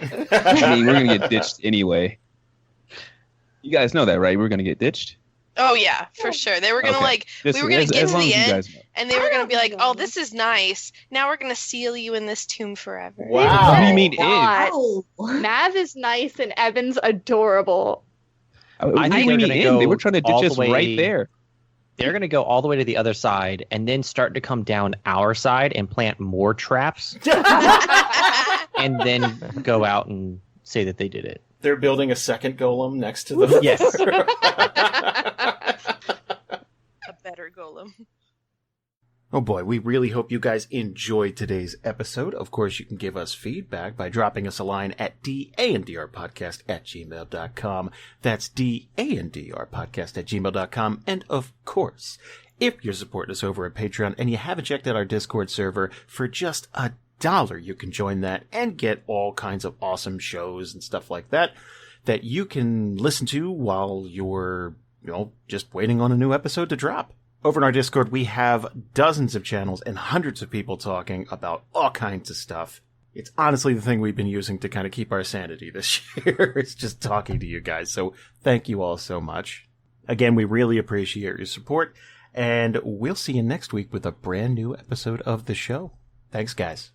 I mean, we're gonna get ditched anyway. You guys know that, right? We're gonna get ditched. Oh yeah, for sure. They were gonna we were gonna get to the end, and they were gonna be like, "Oh, this is nice. Now we're gonna seal you in this tomb forever." Wow. What do you mean Mav is nice and Evan's adorable. I think they're gonna go They were trying to ditch us right there. They're going to go all the way to the other side and then start to come down our side and plant more traps and then go out and say that they did it. They're building a second golem next to them. Yes. A better golem. Oh boy, we really hope you guys enjoyed today's episode. Of course, you can give us feedback by dropping us a line at dandrpodcast@gmail.com. That's dandrpodcast@gmail.com. And of course, if you're supporting us over at Patreon and you haven't checked out our Discord server, for just $1, you can join that and get all kinds of awesome shows and stuff like that that you can listen to while you're, just waiting on a new episode to drop. Over in our Discord, we have dozens of channels and hundreds of people talking about all kinds of stuff. It's honestly the thing we've been using to kind of keep our sanity this year. It's just talking to you guys. So thank you all so much. Again, we really appreciate your support, and we'll see you next week with a brand new episode of the show. Thanks, guys.